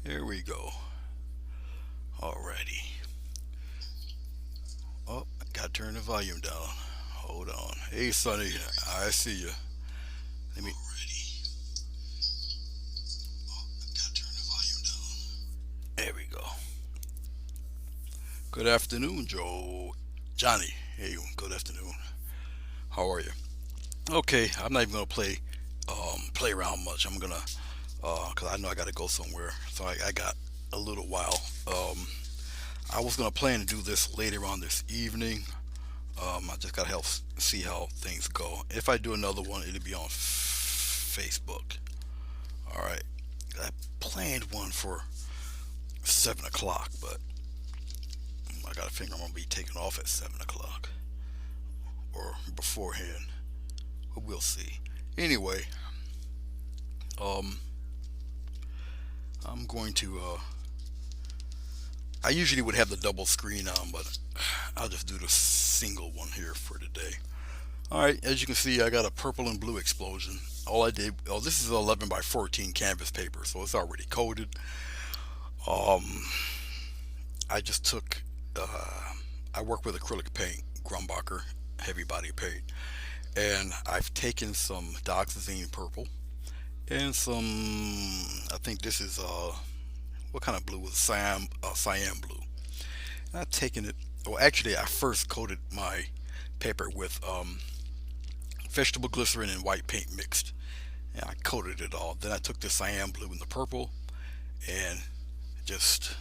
Here we go. Alrighty. Oh, I gotta turn the volume down. Hold on. Hey, Sonny, I see you. Let me. There we go. Good afternoon, Joe. Johnny. Hey, good afternoon. How are you? Okay, I'm not even gonna play around much. I'm gonna cause I know I gotta go somewhere. So I got a little while. I was gonna plan to do this later on this evening. I just gotta help see how things go. If I do another one, it'll be on Facebook. All right. I planned one for 7 o'clock, but I got to figure I'm gonna be taking off at 7 o'clock or beforehand. But we'll see. Anyway, um, I'm going to. I usually would have the double screen on, but I'll just do the single one here for today. All right, as you can see, I got a purple and blue explosion. All I did, oh, this is 11 by 14 canvas paper, so it's already coated. Um, I just took, I work with acrylic paint, Grumbacher, heavy body paint, and I've taken some dioxazine purple and I think this is, what kind of blue was cyan blue. And I've taken it, well, actually, I first coated my paper with vegetable glycerin and white paint mixed. And I coated it all. Then I took the cyan blue and the purple and just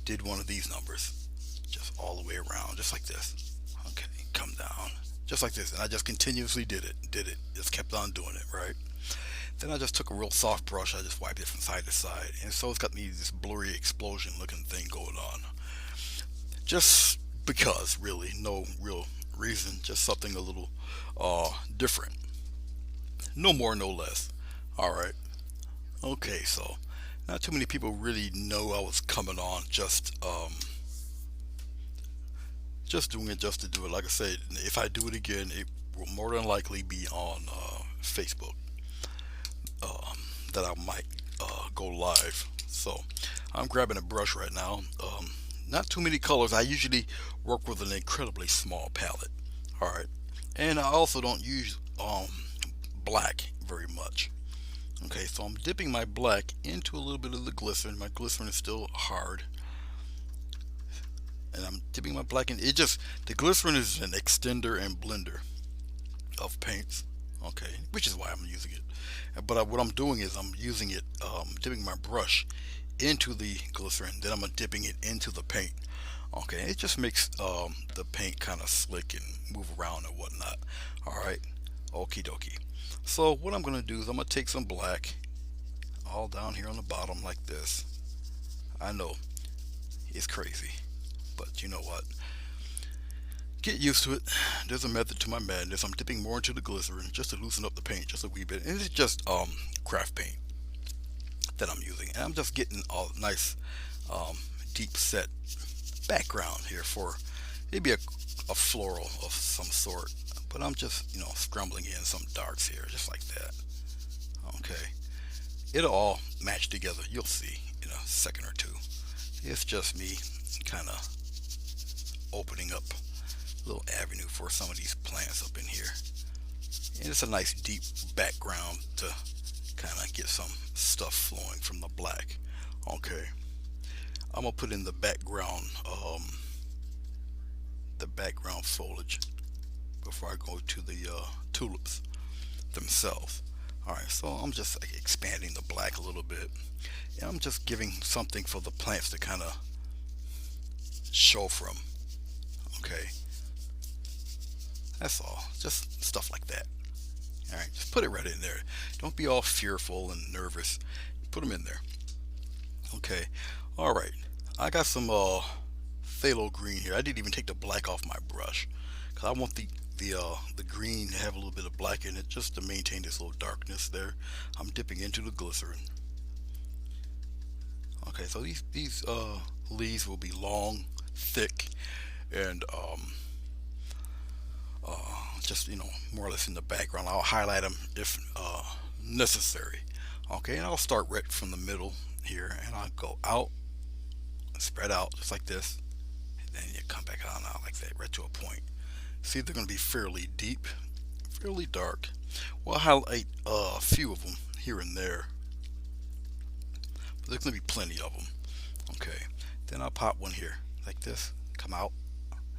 did one of these numbers, just all the way around, just like this. Okay, come down, just like this, and I just continuously did it, just kept on doing it, right? Then I just took a real soft brush, I just wiped it from side to side, and so it's got me this blurry explosion looking thing going on. Just because, really, no real reason, just something a little different. No more, no less. All right. Okay, so not too many people really know I was coming on just doing it just to do it. Like I said, if I do it again, it will more than likely be on Facebook um, that I might go live. So I'm grabbing a brush right now. Not too many colors. I usually work with an incredibly small palette. All right, and I also don't use black very much. Okay, so I'm dipping my black into a little bit of the glycerin. My glycerin is still hard, and I'm dipping my black in. It just the glycerin is an extender and blender of paints. Okay, which is why I'm using it. But what I'm doing is I'm using it, dipping my brush into the glycerin. Then I'm dipping it into the paint. Okay, it just makes the paint kind of slick and move around and whatnot. All right, okie dokie. So what I'm gonna do is I'm gonna take some black all down here on the bottom like this. I know it's crazy, but you know what? Get used to it. There's a method to my madness. I'm dipping more into the glycerin just to loosen up the paint just a wee bit. And it's just craft paint that I'm using. And I'm just getting a nice um, deep set background here for maybe a floral of some sort. But I'm just, scrambling in some darks here, just like that. Okay. It'll all match together. You'll see in a second or two. It's just me kind of opening up a little avenue for some of these plants up in here. And it's a nice deep background to kind of get some stuff flowing from the black. Okay. I'm gonna put in the background foliage before I go to the tulips themselves. All right, so I'm just like expanding the black a little bit, and I'm just giving something for the plants to kind of show from. Okay, that's all. Just stuff like that. All right, just put it right in there. Don't be all fearful and nervous. Put them in there. Okay. All right. I got some phthalo green here. I didn't even take the black off my brush because I want the green to have a little bit of black in it just to maintain this little darkness there. I'm dipping into the glycerin. Okay, so these leaves will be long, thick, and just more or less in the background. I'll highlight them if necessary. Okay, and I'll start right from the middle here, and I'll go out, spread out just like this, and then you come back on out like that, right to a point. See, they're going to be fairly deep, fairly dark. We'll highlight a few of them here and there, but there's going to be plenty of them. Okay, then I'll pop one here like this, come out,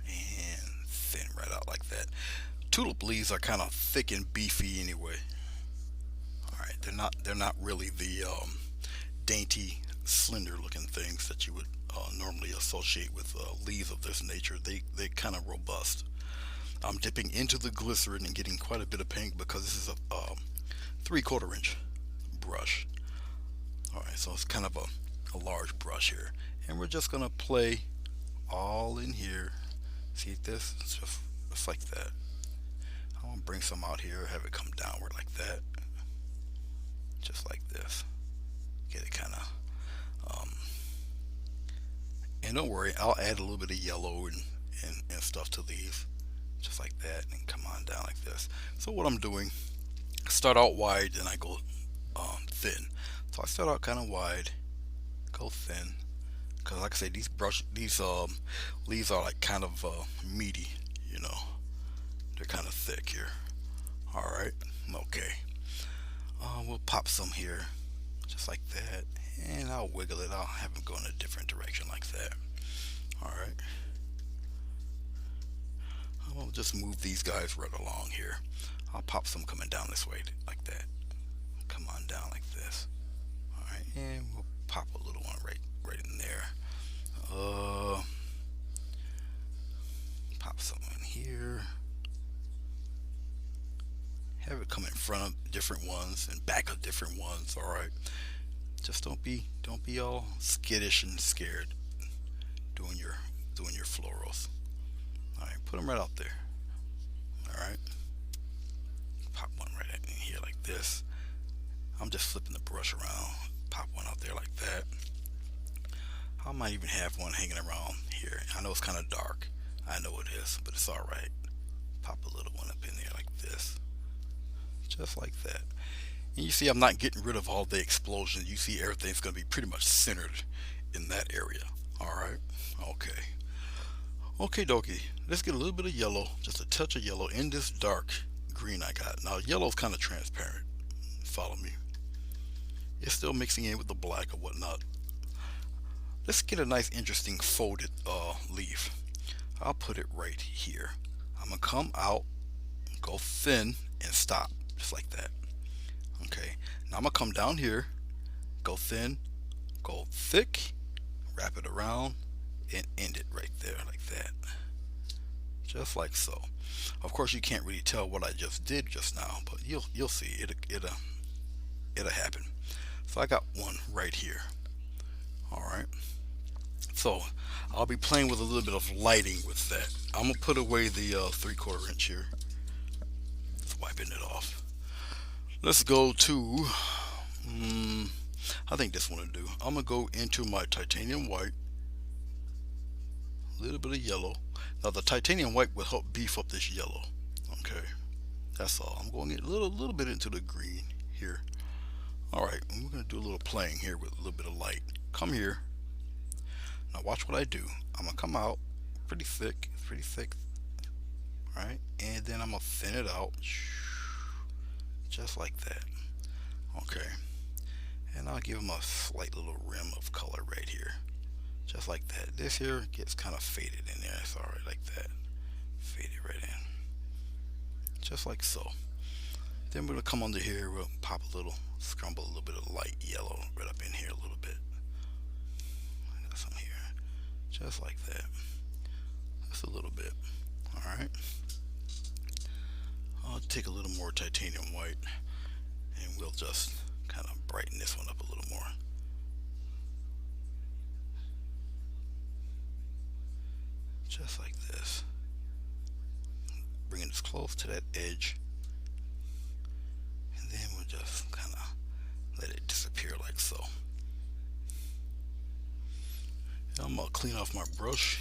and thin right out like that. Tulip leaves are kind of thick and beefy anyway. All right, they're not really the dainty, slender looking things that you would normally associate with leaves of this nature. They kind of robust. I'm dipping into the glycerin and getting quite a bit of pink because this is a 3/4 inch brush. All right, so it's kind of a large brush here, and we're just gonna play all in here. See this? It's just like that. I want to bring some out here, have it come downward like that, just like this. Get it kind of, and don't worry, I'll add a little bit of yellow and stuff to these, just like that, and come on down like this. So what I'm doing, start out wide, and I go thin. So I start out kind of wide, go thin, because like I say, these leaves are like kind of meaty, you know. They're kind of thick here. All right, okay. We'll pop some here, just like that, and I'll wiggle it. I'll have them go in a different direction like that. All right. I'll just move these guys right along here. I'll pop some coming down this way like that. Come on down like this. All right, and we'll pop a little one right in there. Pop some in here. Have it come in front of different ones and back of different ones. All right. Just don't be all skittish and scared doing your florals. All right, put them right out there. All right. Pop one right in here like this. I'm just flipping the brush around. Pop one out there like that. I might even have one hanging around here. I know it's kind of dark. I know it is, but it's all right. Pop a little one up in there like this. Just like that. And you see I'm not getting rid of all the explosions. You see everything's going to be pretty much centered in that area. Alright, okay. Okay dokie, let's get a little bit of yellow, just a touch of yellow in this dark green I got. Now yellow's kind of transparent, follow me. It's still mixing in with the black or whatnot. Let's get a nice interesting folded leaf. I'll put it right here. I'm going to come out, go thin, and stop, just like that. Okay, now I'm gonna come down here, go thin, go thick, wrap it around, and end it right there like that, just like so. Of course, you can't really tell what I just did just now, but you'll see it'll happen. So I got one right here. All right. So I'll be playing with a little bit of lighting with that. I'm gonna put away the 3/4 inch here. Just wiping it off. Let's go to, I think this one will do. I'm going to go into my titanium white, a little bit of yellow. Now the titanium white will help beef up this yellow. Okay, that's all. I'm going a little bit into the green here. All right, and we're going to do a little playing here with a little bit of light. Come here. Now watch what I do. I'm going to come out pretty thick. All right, and then I'm going to thin it out. Just like that. Okay, and I'll give them a slight little rim of color right here, just like that. This here gets kind of faded in there. It's all right like that. Fade it right in, just like so. Then we're gonna come under here. We'll pop a little, scramble a little bit of light yellow right up in here a little bit. I got some here, just like that. Just a little bit. All right. I'll take a little more titanium white and we'll just kind of brighten this one up a little more. Just like this. Bringing this close to that edge. And then we'll just kind of let it disappear like so. And I'm going to clean off my brush.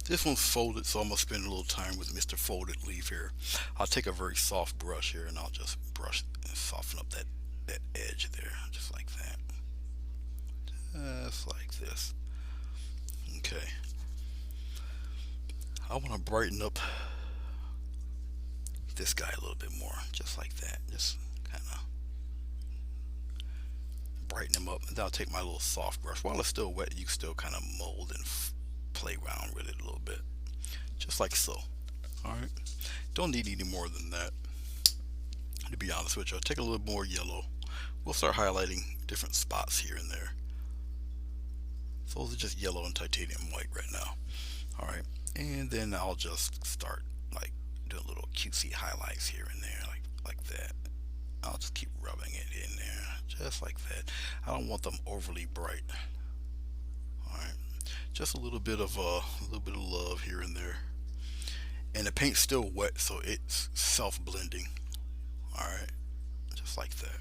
This one's folded, so I'm gonna spend a little time with Mr. Folded Leaf here. I'll take a very soft brush here and I'll just brush and soften up that edge there, just like that. Just like this. Okay. I want to brighten up this guy a little bit more, just like that. Just kind of brighten him up. And then I'll take my little soft brush. While it's still wet, you can still kind of mold and play around with it a little bit, just like so. All right. Don't need any more than that. To be honest with you, I'll take a little more yellow. We'll start highlighting different spots here and there. So those are just yellow and titanium white right now. All right. And then I'll just start like doing little cutesy highlights here and there, like that. I'll just keep rubbing it in there, just like that. I don't want them overly bright. All right, just a little bit of love here and there. And the paint's still wet, so it's self-blending. All right, just like that.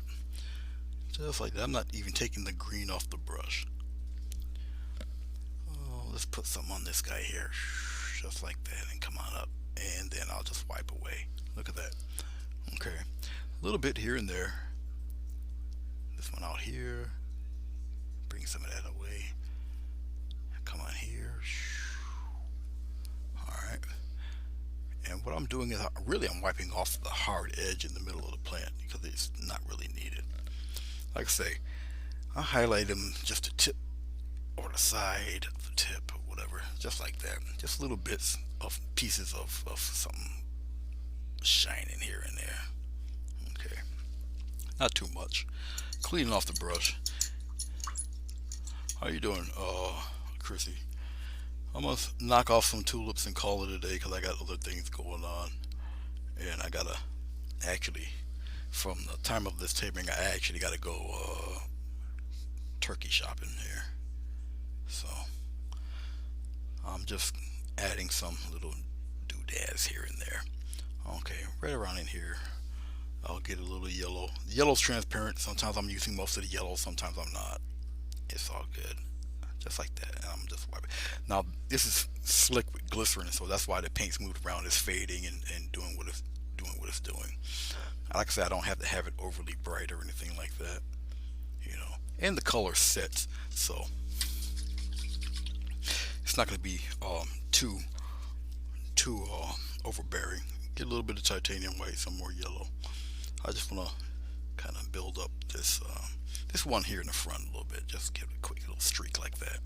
Just like that. I'm not even taking the green off the brush. Oh, let's put some on this guy here, just like that, and come on up. And then I'll just wipe away. Look at that. Okay, a little bit here and there. This one out here. Bring some of that away. Come on here. Alright. And what I'm doing is I'm wiping off the hard edge in the middle of the plant because it's not really needed. Like I say, I highlight them just the tip or the side of the tip or whatever. Just like that. Just little bits of pieces of something shining here and there. Okay. Not too much. Cleaning off the brush. How you doing, Chrissy? I'm gonna knock off some tulips and call it a day because I got other things going on, and I gotta actually, from the time of this taping, I actually gotta go turkey shopping here. So I'm just adding some little doodads here and there. Okay, right around in here. I'll get a little yellow. The yellow's transparent. Sometimes I'm using most of the yellow, sometimes I'm not. It's all good. Just like that. And I'm just wiping. Now, this is slick with glycerin, so that's why the paint's moved around. It's fading and doing what it's doing. Like I said, I don't have to have it overly bright or anything like that. And the color sets, so it's not going to be too overbearing. Get a little bit of titanium white, some more yellow. I just want to kind of build up this one here in the front a little bit. Just give it a quick little streak like that.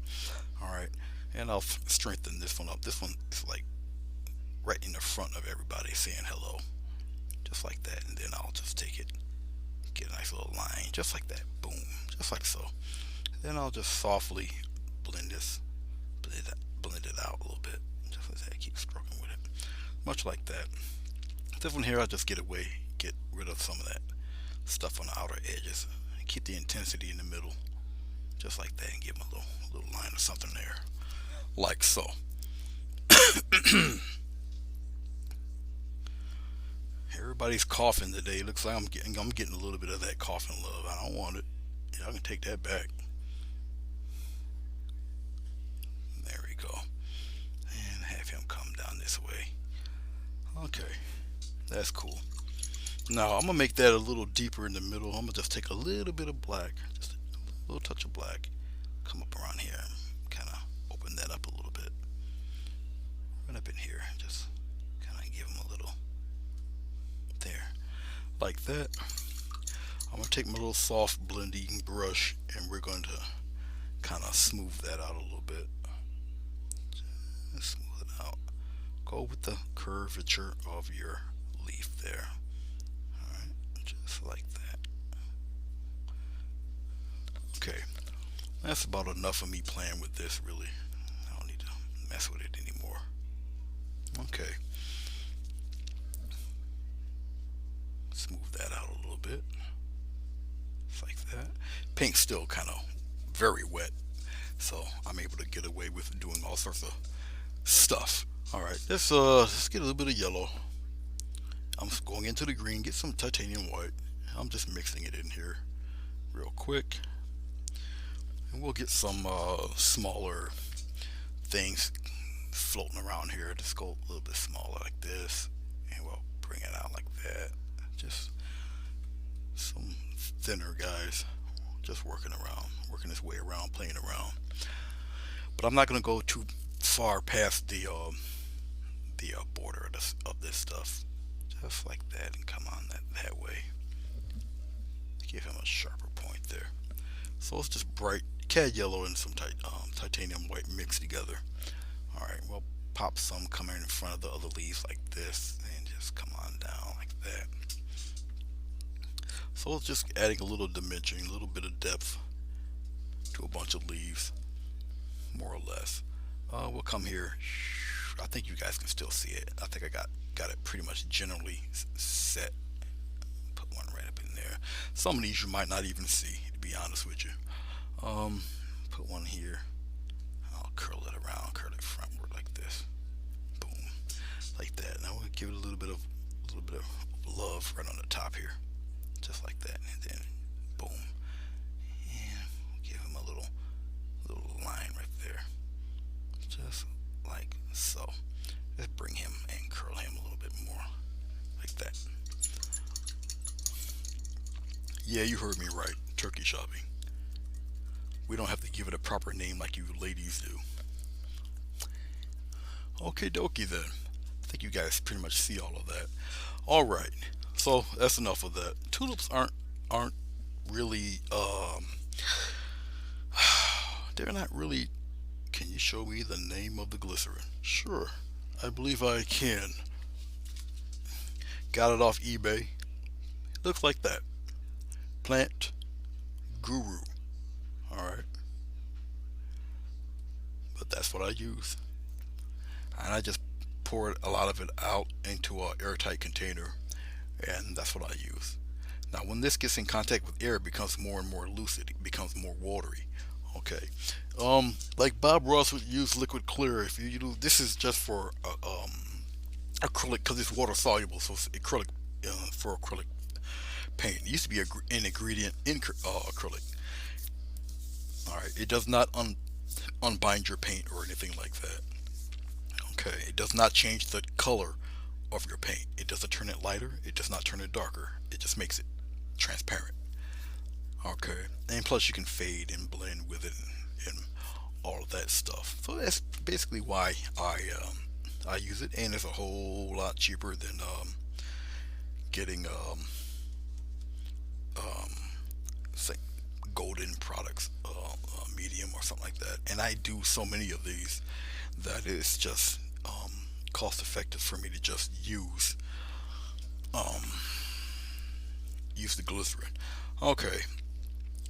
All right, and I'll strengthen this one up. This one is like right in the front of everybody, saying hello, just like that. And then I'll just take it, get a nice little line, just like that. Boom, just like so. Then I'll just softly blend it out a little bit, just like that. Keep stroking with it, much like that. This one here, I'll just get rid of some of that stuff on the outer edges. Keep the intensity in the middle, just like that, and give them a little line or something there, like so. Everybody's coughing today. Looks like I'm getting a little bit of that coughing love. I don't want it. Y'all can take that back. There we go. And have him come down this way. Okay, that's cool. Now I'm gonna make that a little deeper in the middle. I'm gonna just take a little bit of black, just a little touch of black, come up around here, kind of open that up a little bit. Right up in here, just kind of give them a little there, like that. I'm gonna take my little soft blending brush and we're going to kind of smooth that out a little bit. Just smooth it out. Go with the curvature of your leaf there. Just like that. Okay, that's about enough of me playing with this, really. I don't need to mess with it anymore. Okay, smooth that out a little bit, just like that. Paint's still kind of very wet, so I'm able to get away with doing all sorts of stuff. All right, let's get a little bit of yellow. I'm going into the green, get some titanium white. I'm just mixing it in here real quick. And we'll get some smaller things floating around here. Just go a little bit smaller like this, and we'll bring it out like that. Just some thinner guys, just working around, working his way around, playing around. But I'm not gonna go too far past the border of this stuff. Just like that, and come on that way. Give him a sharper point there. So it's just bright cad yellow and some titanium white mixed together. All right, we'll pop some coming in front of the other leaves like this, and just come on down like that. So it's just adding a little dimension, a little bit of depth to a bunch of leaves, more or less. We'll come here. I think you guys can still see it. I think I got it pretty much generally set. Put one right up in there. Some of these you might not even see, to be honest with you. Put one here. I'll curl it around, curl it frontward like this. Boom, like that. Now we'll give it a little bit of love right on the top here, just like that, and then boom, and give him a little line right there, just like so. Let's bring him and curl him a little bit more, like that. Yeah, you heard me right. Turkey shopping. We don't have to give it a proper name like you ladies do. Okay, dokie then. I think you guys pretty much see all of that. All right. So that's enough of that. Tulips aren't really they're not really. Can you show me the name of the glycerin? Sure, I believe I can. Got it off eBay. Looks like that. Plant Guru. Alright. But that's what I use. And I just poured a lot of it out into an airtight container. And that's what I use. Now when this gets in contact with air, it becomes more and more lucid. It becomes more watery. Okay. Like Bob Ross would use liquid clear. If you do, this is just for acrylic, because it's water soluble, so it's acrylic, for acrylic paint. It used to be an ingredient in acrylic. All right, it does not unbind your paint or anything like that. Okay, it does not change the color of your paint. It doesn't turn it lighter. It does not turn it darker. It just makes it transparent. Okay, and plus you can fade and blend with it, and all of that stuff. So that's basically why I use it, and it's a whole lot cheaper than getting um, say golden products, medium or something like that. And I do so many of these that it's just cost effective for me to just um, use the glycerin. Okay,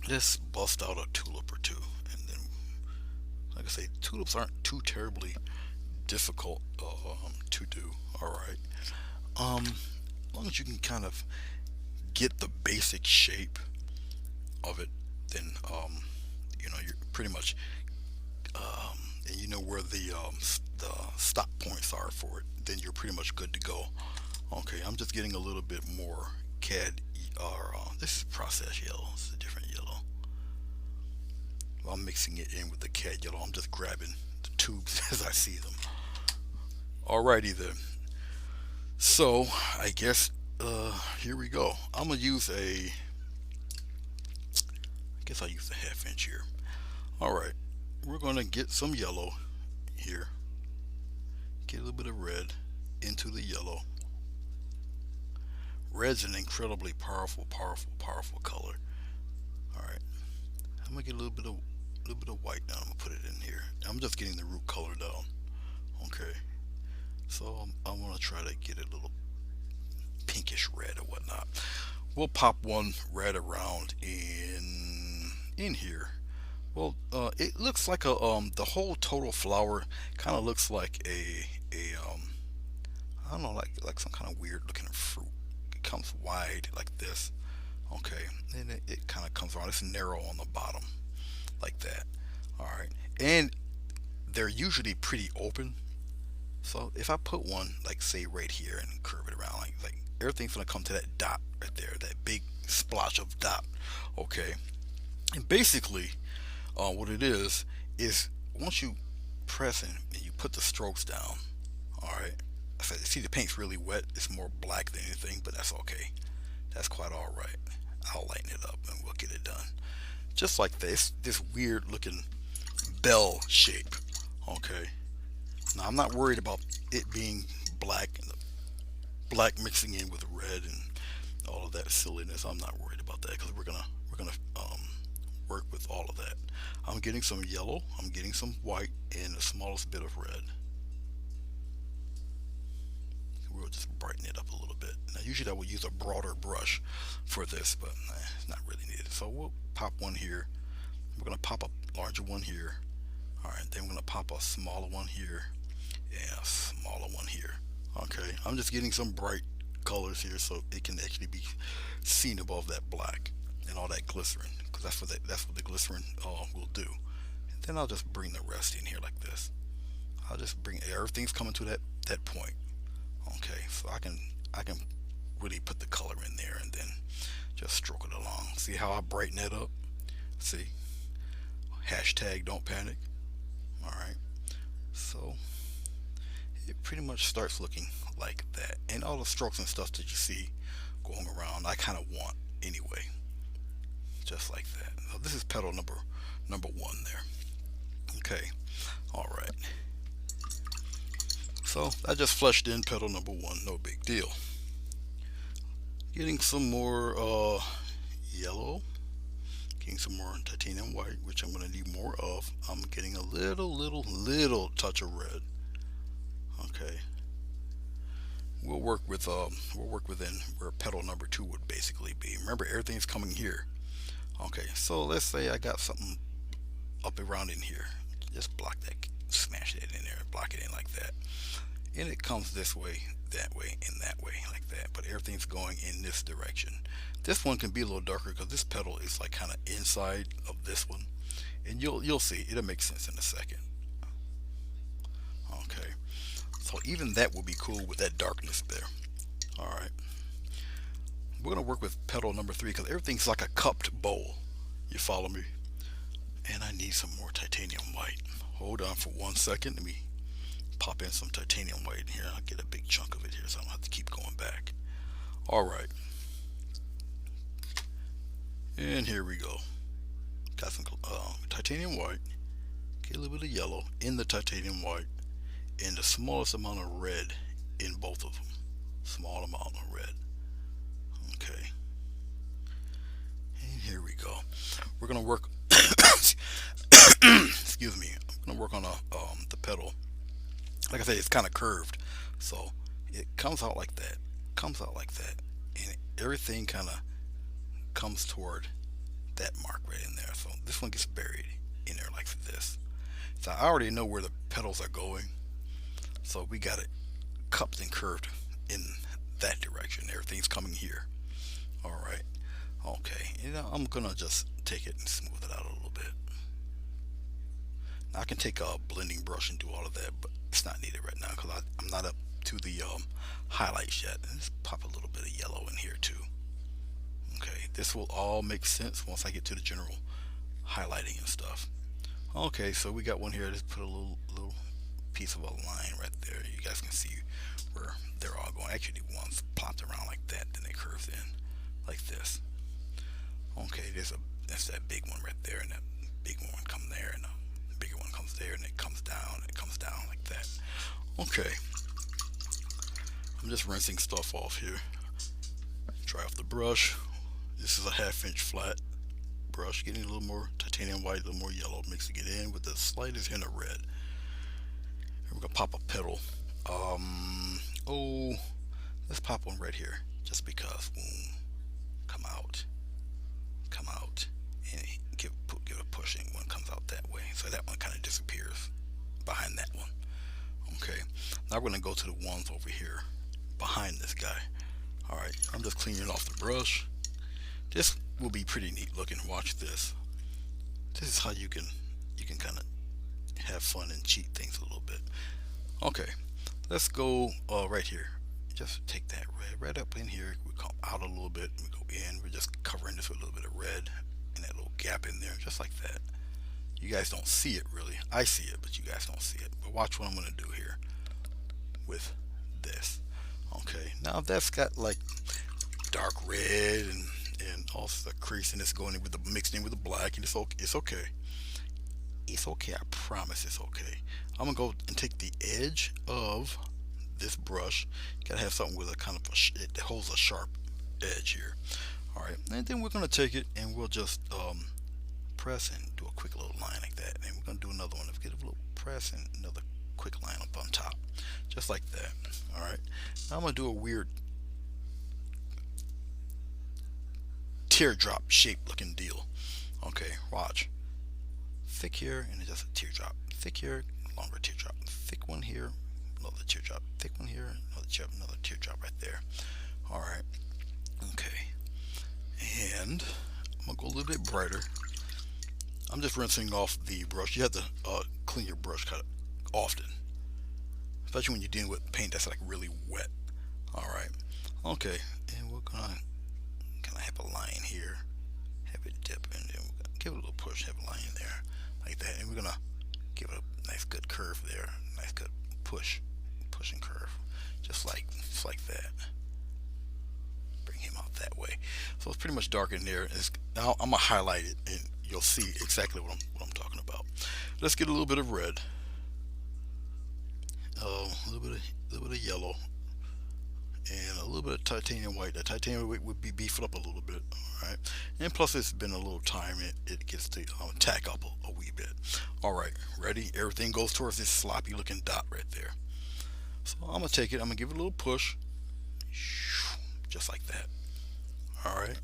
let's bust out a tulip or two, and then, like I say, tulips aren't too terribly difficult to do. All right, as long as you can kind of get the basic shape of it, then you're pretty much and you know where the stop points are for it, then you're pretty much good to go. Okay, I'm just getting a little bit more cad or this is processed yellow. It's a different yellow. Well, I'm mixing it in with the cad yellow. I'm just grabbing the tubes as I see them. Alrighty then. So I guess here we go. I'm gonna use I guess I'll use a 1/2 inch here. Alright, we're gonna get some yellow here. Get a little bit of red into the yellow. Red's an incredibly powerful color. Alright. I'm gonna get a little bit of white now. I'm gonna put it in here. I'm just getting the root color down. Okay. So I want to try to get it a little pinkish red or whatnot. We'll pop one red around in here. Well, it looks like the whole total flower kind of looks like a I don't know, like some kind of weird looking fruit. It comes wide like this. Okay, and it kind of comes around. It's narrow on the bottom like that. All right, and they're usually pretty open. So if I put one like say right here and curve it around like everything's gonna come to that dot right there, that big splotch of dot. Okay, and basically what it is once you press and you put the strokes down. All right. See, the paint's really wet. It's more black than anything, but that's okay. That's quite all right. I'll lighten it up and we'll get it done. Just like this weird looking bell shape. Okay. Now I'm not worried about it being black and the black mixing in with red and all of that silliness. I'm not worried about that because we're gonna work with all of that. I'm getting some yellow. I'm getting some white and the smallest bit of red. We'll just brighten it up a little bit. Now usually I would use a broader brush for this, but it's not really needed. So we'll pop one here. We're gonna pop a larger one here. All right, then we're gonna pop a smaller one here and a smaller one here. Okay, I'm just getting some bright colors here so it can actually be seen above that black and all that glycerin, because that's what the glycerin will do. And then I'll just bring the rest in here like this. I'll just bring everything's coming to that point. Okay, so I can really put the color in there and then just stroke it along. See how I brighten that up? See? Hashtag don't panic. All right. So it pretty much starts looking like that. And all the strokes and stuff that you see going around, I kind of want anyway. Just like that. So this is petal number one there. Okay. All right. So I just flushed in petal number one, no big deal. Getting some more yellow, getting some more titanium white, which I'm going to need more of. I'm getting a little touch of red. Okay. We'll work within where petal number two would basically be. Remember, everything's coming here. Okay, so let's say I got something up around in here. Just block that, smash it in there, block it in like that. And it comes this way, that way, and that way, like that. But everything's going in this direction. This one can be a little darker because this petal is like kind of inside of this one, and you'll see it'll make sense in a second. Okay, so even that will be cool with that darkness there. All right, we're gonna work with petal number three because everything's like a cupped bowl. You follow me? And I need some more titanium white. Hold on for 1 second. Let me pop in some titanium white in here. I'll get a big chunk of it here so I don't have to keep going back. All right. And here we go. Got some titanium white. Get a little bit of yellow in the titanium white. And the smallest amount of red in both of them. Small amount of red. Okay. And here we go. We're going to work... excuse me. I'm going to work on the petal. Like I said, it's kind of curved, so it comes out like that, and everything kind of comes toward that mark right in there. So this one gets buried in there like this. So I already know where the petals are going, so we got it cupped and curved in that direction. Everything's coming here. All right, okay. And I'm gonna just take it and smooth it out a little bit. Now I can take a blending brush and do all of that, but it's not needed right now because I'm not up to the highlights yet. Let's pop a little bit of yellow in here too. Okay, this will all make sense once I get to the general highlighting and stuff. Okay, so we got one here. Let's put a little piece of a line right there. You guys can see where they're all going. Actually, one's plopped around like that, then it curves in like this. Okay, that's that big one right there, and that big one come there, and the bigger one comes there, and it comes down like that. Okay, I'm just rinsing stuff off here. Dry off the brush. This is a 1/2 inch flat brush, getting a little more titanium white, a little more yellow, mixing it in with the slightest hint of red. And we're gonna pop a petal. Let's pop one right here, just because. Boom, come out, and give a pushing. One comes out that way, so that one kind of disappears behind that one. Okay, now we're gonna go to the ones over here behind this guy. All right, I'm just cleaning off the brush. This will be pretty neat looking. Watch this. This is how you can kind of have fun and cheat things a little bit. Okay, let's go right here. Just take that red right up in here. We come out a little bit. We go in. We're just covering this with a little bit of red and that little gap in there, just like that. You guys don't see it really. I see it, but you guys don't see it. But watch what I'm gonna do here with this. Okay, now that's got like dark red and also the crease, and it's going in with the mixed in with the black, and it's okay. It's okay. It's okay. I promise it's okay. I'm gonna go and take the edge of this brush. You gotta have something with a kind of it holds a sharp edge here. All right, and then we're gonna take it and we'll just press and do a quick little line like that. And we're gonna do another one. Let's get a little press and another quick line up on top, just like that. All right. Now I'm gonna do a weird teardrop shape looking deal. Okay, watch. Thick here and just a teardrop. Thick here, longer teardrop. Thick one here, another teardrop. Thick one here, another teardrop right there. All right. Okay. And I'm gonna go a little bit brighter. I'm just rinsing off the brush. You have to clean your brush cut often, especially when you're dealing with paint that's like really wet. All right. Okay. And we're gonna kind of have a line here, have it dip, and then we're gonna give it a little push, have a line in there like that, and we're gonna give it a nice good curve there, nice good push and curve, just like that. Bring him out that way. So it's pretty much dark in there. Now I'm gonna highlight it, and you'll see exactly what I'm talking about. Let's get a little bit of red, a little bit of yellow, and a little bit of titanium white. The titanium white would be beefed up a little bit, all right. And plus, it's been a little time. It gets to tack up a wee bit. All right, ready? Everything goes towards this sloppy looking dot right there. So I'm gonna take it. I'm gonna give it a little push, just like that. All right.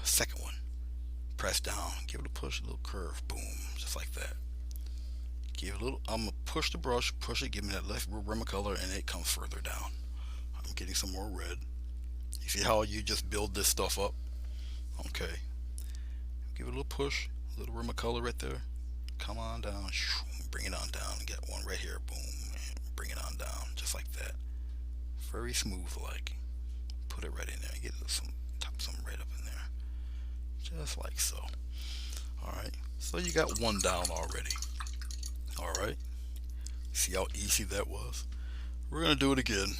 Second one. Press down. Give it a push, a little curve. Boom, just like that. Give it a little. I'm gonna push the brush, push it, give me that left rim of color, and it comes further down. I'm getting some more red. You see how you just build this stuff up? Okay. Give it a little push, a little rim of color right there. Come on down. Bring it on down. Get one right here. Boom. And bring it on down, just like that. Very smooth, like. Put it right in there. Get some red up in there, just like so. All right. So you got one down already. All right. See how easy that was? We're gonna do it again.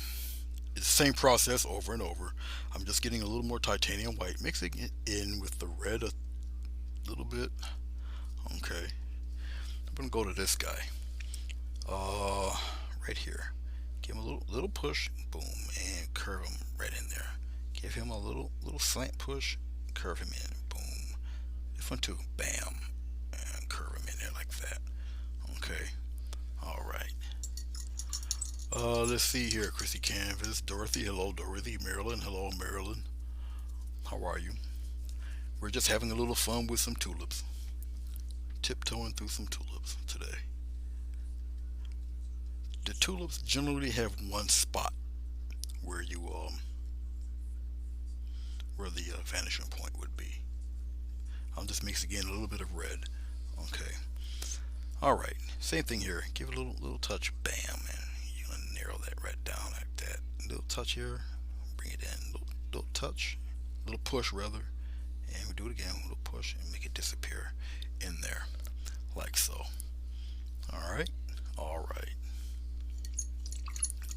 It's the same process over and over. I'm just getting a little more titanium white, mixing it in with the red a little bit. Okay. I'm gonna go to this guy. Right here. Give him a little push, boom, and curve him right in there. Give him a little slant push, curve him in, boom. This one too, bam, and curve him in there like that. Okay. All right. Let's see here. Chrissy Canvas, Dorothy. Hello, Dorothy. Marilyn. Hello, Marilyn. How are you? We're just having a little fun with some tulips. Tiptoeing through some tulips today. The tulips generally have one spot where you where the vanishing point would be. I'll just mix again a little bit of red. Okay. All right. Same thing here. Give it a little touch. Bam, and you're gonna narrow that right down like that. Little touch here. Bring it in. Little touch. Little push rather. And we do it again. A little push and make it disappear in there, like so. All right. All right.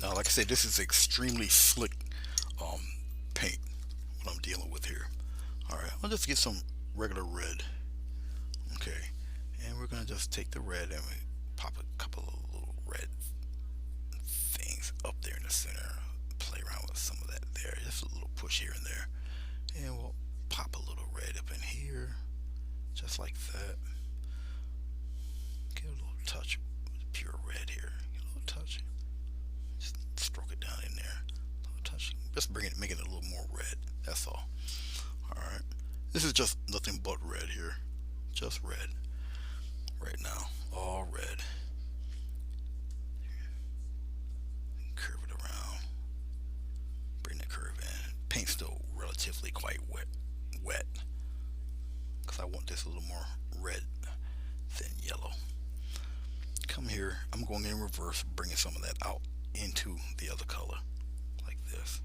Now, like I said, this is extremely slick paint, what I'm dealing with here. All right, I'll just get some regular red. Okay, and we're gonna just take the red and we pop a couple of little red things up there in the center. Play around with some of that there. Just a little push here and there, and we'll pop a little red up in here, just like that. Get a little touch of pure red here. Get a little touch. Just stroke it down in there. A little touch. Just make it a little more red. That's all. All right. This is just nothing but red here. Just red. Right now. All red. Curve it around. Bring the curve in. Paint's still relatively quite wet. Because I want this a little more red than yellow. Come here. I'm going in reverse, bringing some of that out into the other color. Like this.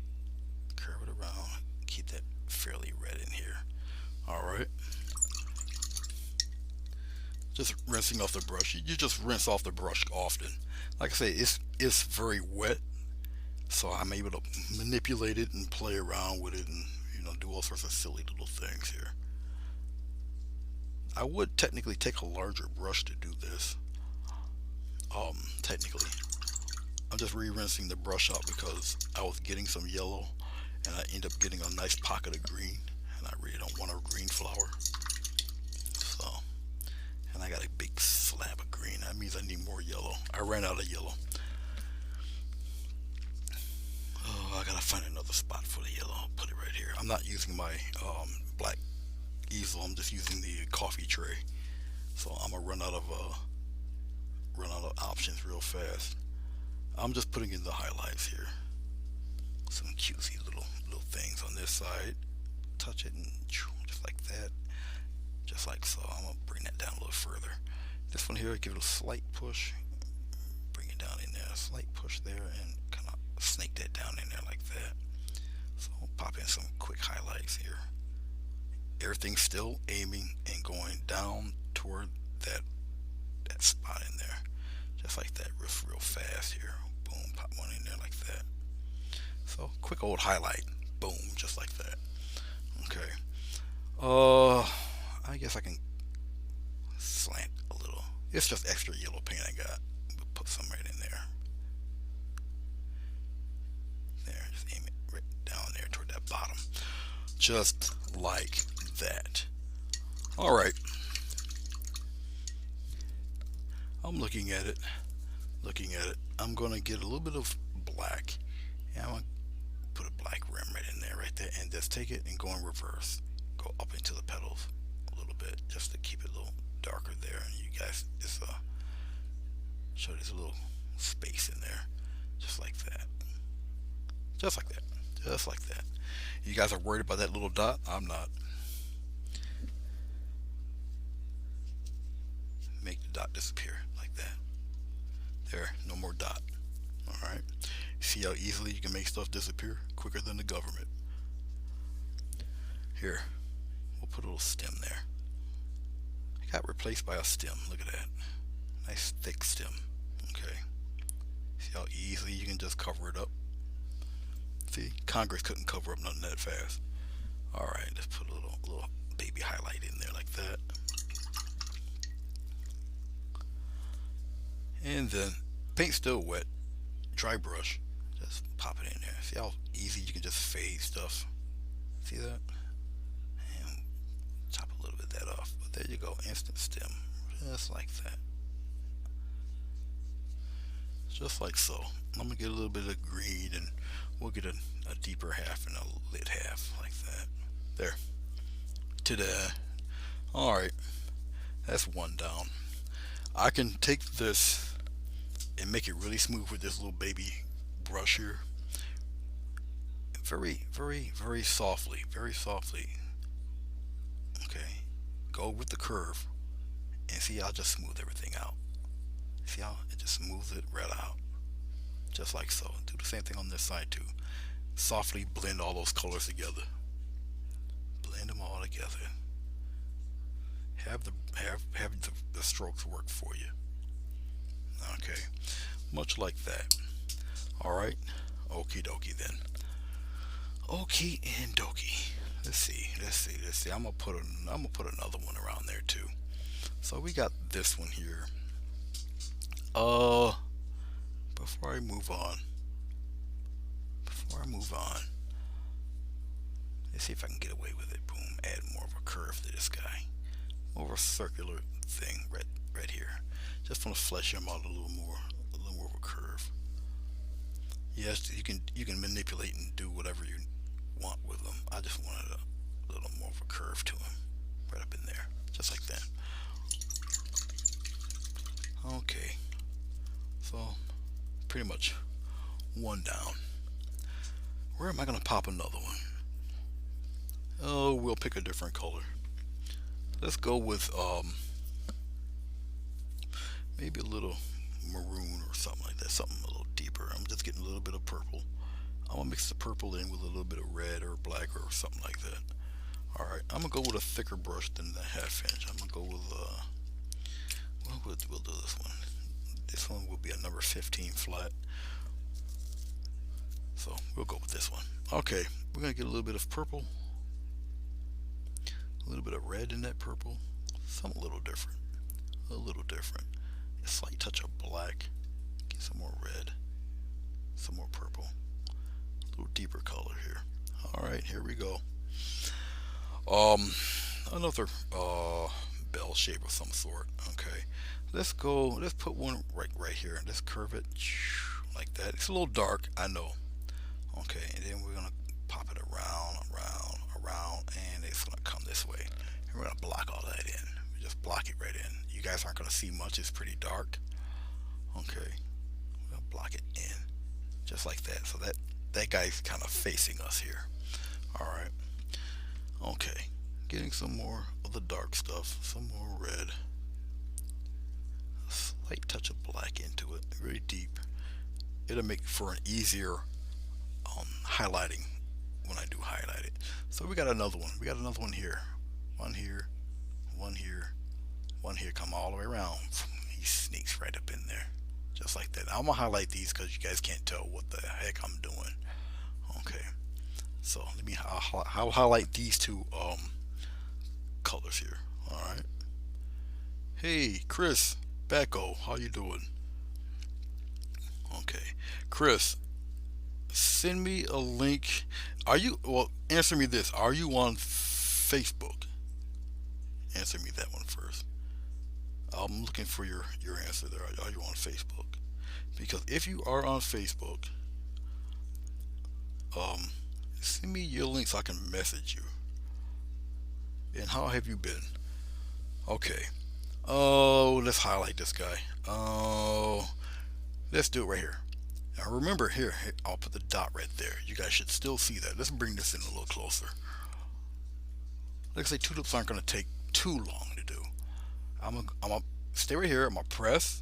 Curve it around. Keep that fairly red in here. Alright. Just rinsing off the brush. You just rinse off the brush often. Like I say, it's very wet, so I'm able to manipulate it and play around with it, and do all sorts of silly little things here. I would technically take a larger brush to do this. Technically, I'm just re-rinsing the brush out because I was getting some yellow, and I end up getting a nice pocket of green, and I really don't want a green flower. So, and I got a big slab of green. That means I need more yellow. I ran out of yellow. Oh, I gotta find another spot for the yellow. I'll put it right here. I'm not using my black easel. I'm just using the coffee tray. So I'm gonna run out of options real fast. I'm just putting in the highlights here. Some cutesy little things on this side. Touch it and just like that. Just like so. I'm gonna bring that down a little further. This one here, give it a slight push. Bring it down in there. A slight push there and kind of snake that down in there like that. So I'll pop in some quick highlights here. Everything's still aiming and going down toward that spot in there. Just like that, real fast here. Boom, pop one in there like that. So quick old highlight. Boom, just like that. Okay. I guess I can slant a little. It's just extra yellow paint I got. We'll put some right in there. There, just aim it right down there toward that bottom. Just like that. Alright. I'm looking at it. I'm going to get a little bit of black. And I'm going to put a black rim right in there, right there. And just take it and go in reverse. Go up into the petals a little bit just to keep it a little darker there. And you guys just show this little space in there. Just like that. Just like that. Just like that. You guys are worried about that little dot? I'm not. Make the dot disappear like that. There, no more dot. Alright. See how easily you can make stuff disappear? Quicker than the government. Here, we'll put a little stem there. It got replaced by a stem. Look at that. Nice thick stem. Okay. See how easily you can just cover it up? See, Congress couldn't cover up nothing that fast. Alright, let's put a little baby highlight in there like that. And then, paint's still wet. Dry brush. Just pop it in there. See how easy you can just fade stuff? See that? And chop a little bit of that off. But there you go. Instant stem. Just like that. Just like so. I'm going to get a little bit of green and we'll get a deeper half and a lit half like that. There. Ta-da. Alright. That's one down. I can take this and make it really smooth with this little baby brush here. Very, very, very softly. Very softly. Okay. Go with the curve. And see, I'll just smooth everything out. See how it just smooths it right out. Just like so. Do the same thing on this side too. Softly blend all those colors together. Blend them all together. Have the strokes work for you. Okay. Much like that. Alright. Okie dokie then. Okie and dokie. Let's see. I'm gonna put another one around there too. So we got this one here. Before I move on, let's see if I can get away with it. Boom. Add more of a curve to this guy. More of a circular thing right here. Just want to flesh him out a little more of a curve. Yes, you can manipulate and do whatever you want with them. I just wanted a little more of a curve to him, right up in there, just like that. Okay, so pretty much one down. Where am I gonna pop another one? Oh, we'll pick a different color. Let's go with maybe a little maroon or something like that, something a little deeper. I'm just getting a little bit of purple. I'm gonna mix the purple in with a little bit of red or black or something like that. Alright, I'm gonna go with a thicker brush than the 1/2 inch. I'm gonna go with Well, we'll do this one. This one will be a number 15 flat. So we'll go with this one. Okay, we're gonna get a little bit of purple, a little bit of red in that purple, something a little different, a little different. A slight touch of black. Get some more red, some more purple, a little deeper color here. All right, here we go. Um, Another bell shape of some sort. Okay, let's go. Let's put one right here. Let's curve it like that. It's a little dark, I know. Okay, and then we're gonna pop it around, around, around, and it's gonna come this way. And we're gonna block all that in. We just block it right in. You guys aren't gonna see much. It's pretty dark. Okay, we're gonna block it in, just like that. So that guy's kind of facing us here. All right. Okay, getting some more of the dark stuff, some more red, a slight touch of black into it, very deep. It'll make for an easier highlighting when I do highlight it. So we got another one. We got another one here. One here, one here, one here. Come all the way around. He sneaks right up in there, just like that. Now, I'm gonna highlight these because you guys can't tell what the heck I'm doing. Okay. So let me. I'll highlight these two colors here. All right. Hey, Chris, Becco, how you doing? Okay, Chris, send me a link. Are you? Well, answer me this. Are you on Facebook? Answer me that one first. I'm looking for your answer there. Are you on Facebook? Because if you are on Facebook, um, send me your link so I can message you. And how have you been? Okay. Oh, let's highlight this guy. Oh, let's do it right here. Now remember here, I'll put the dot right there. You guys should still see that. Let's bring this in a little closer. Like I say, tulips aren't going to take too long to do. I'm gonna stay right here. I'm gonna press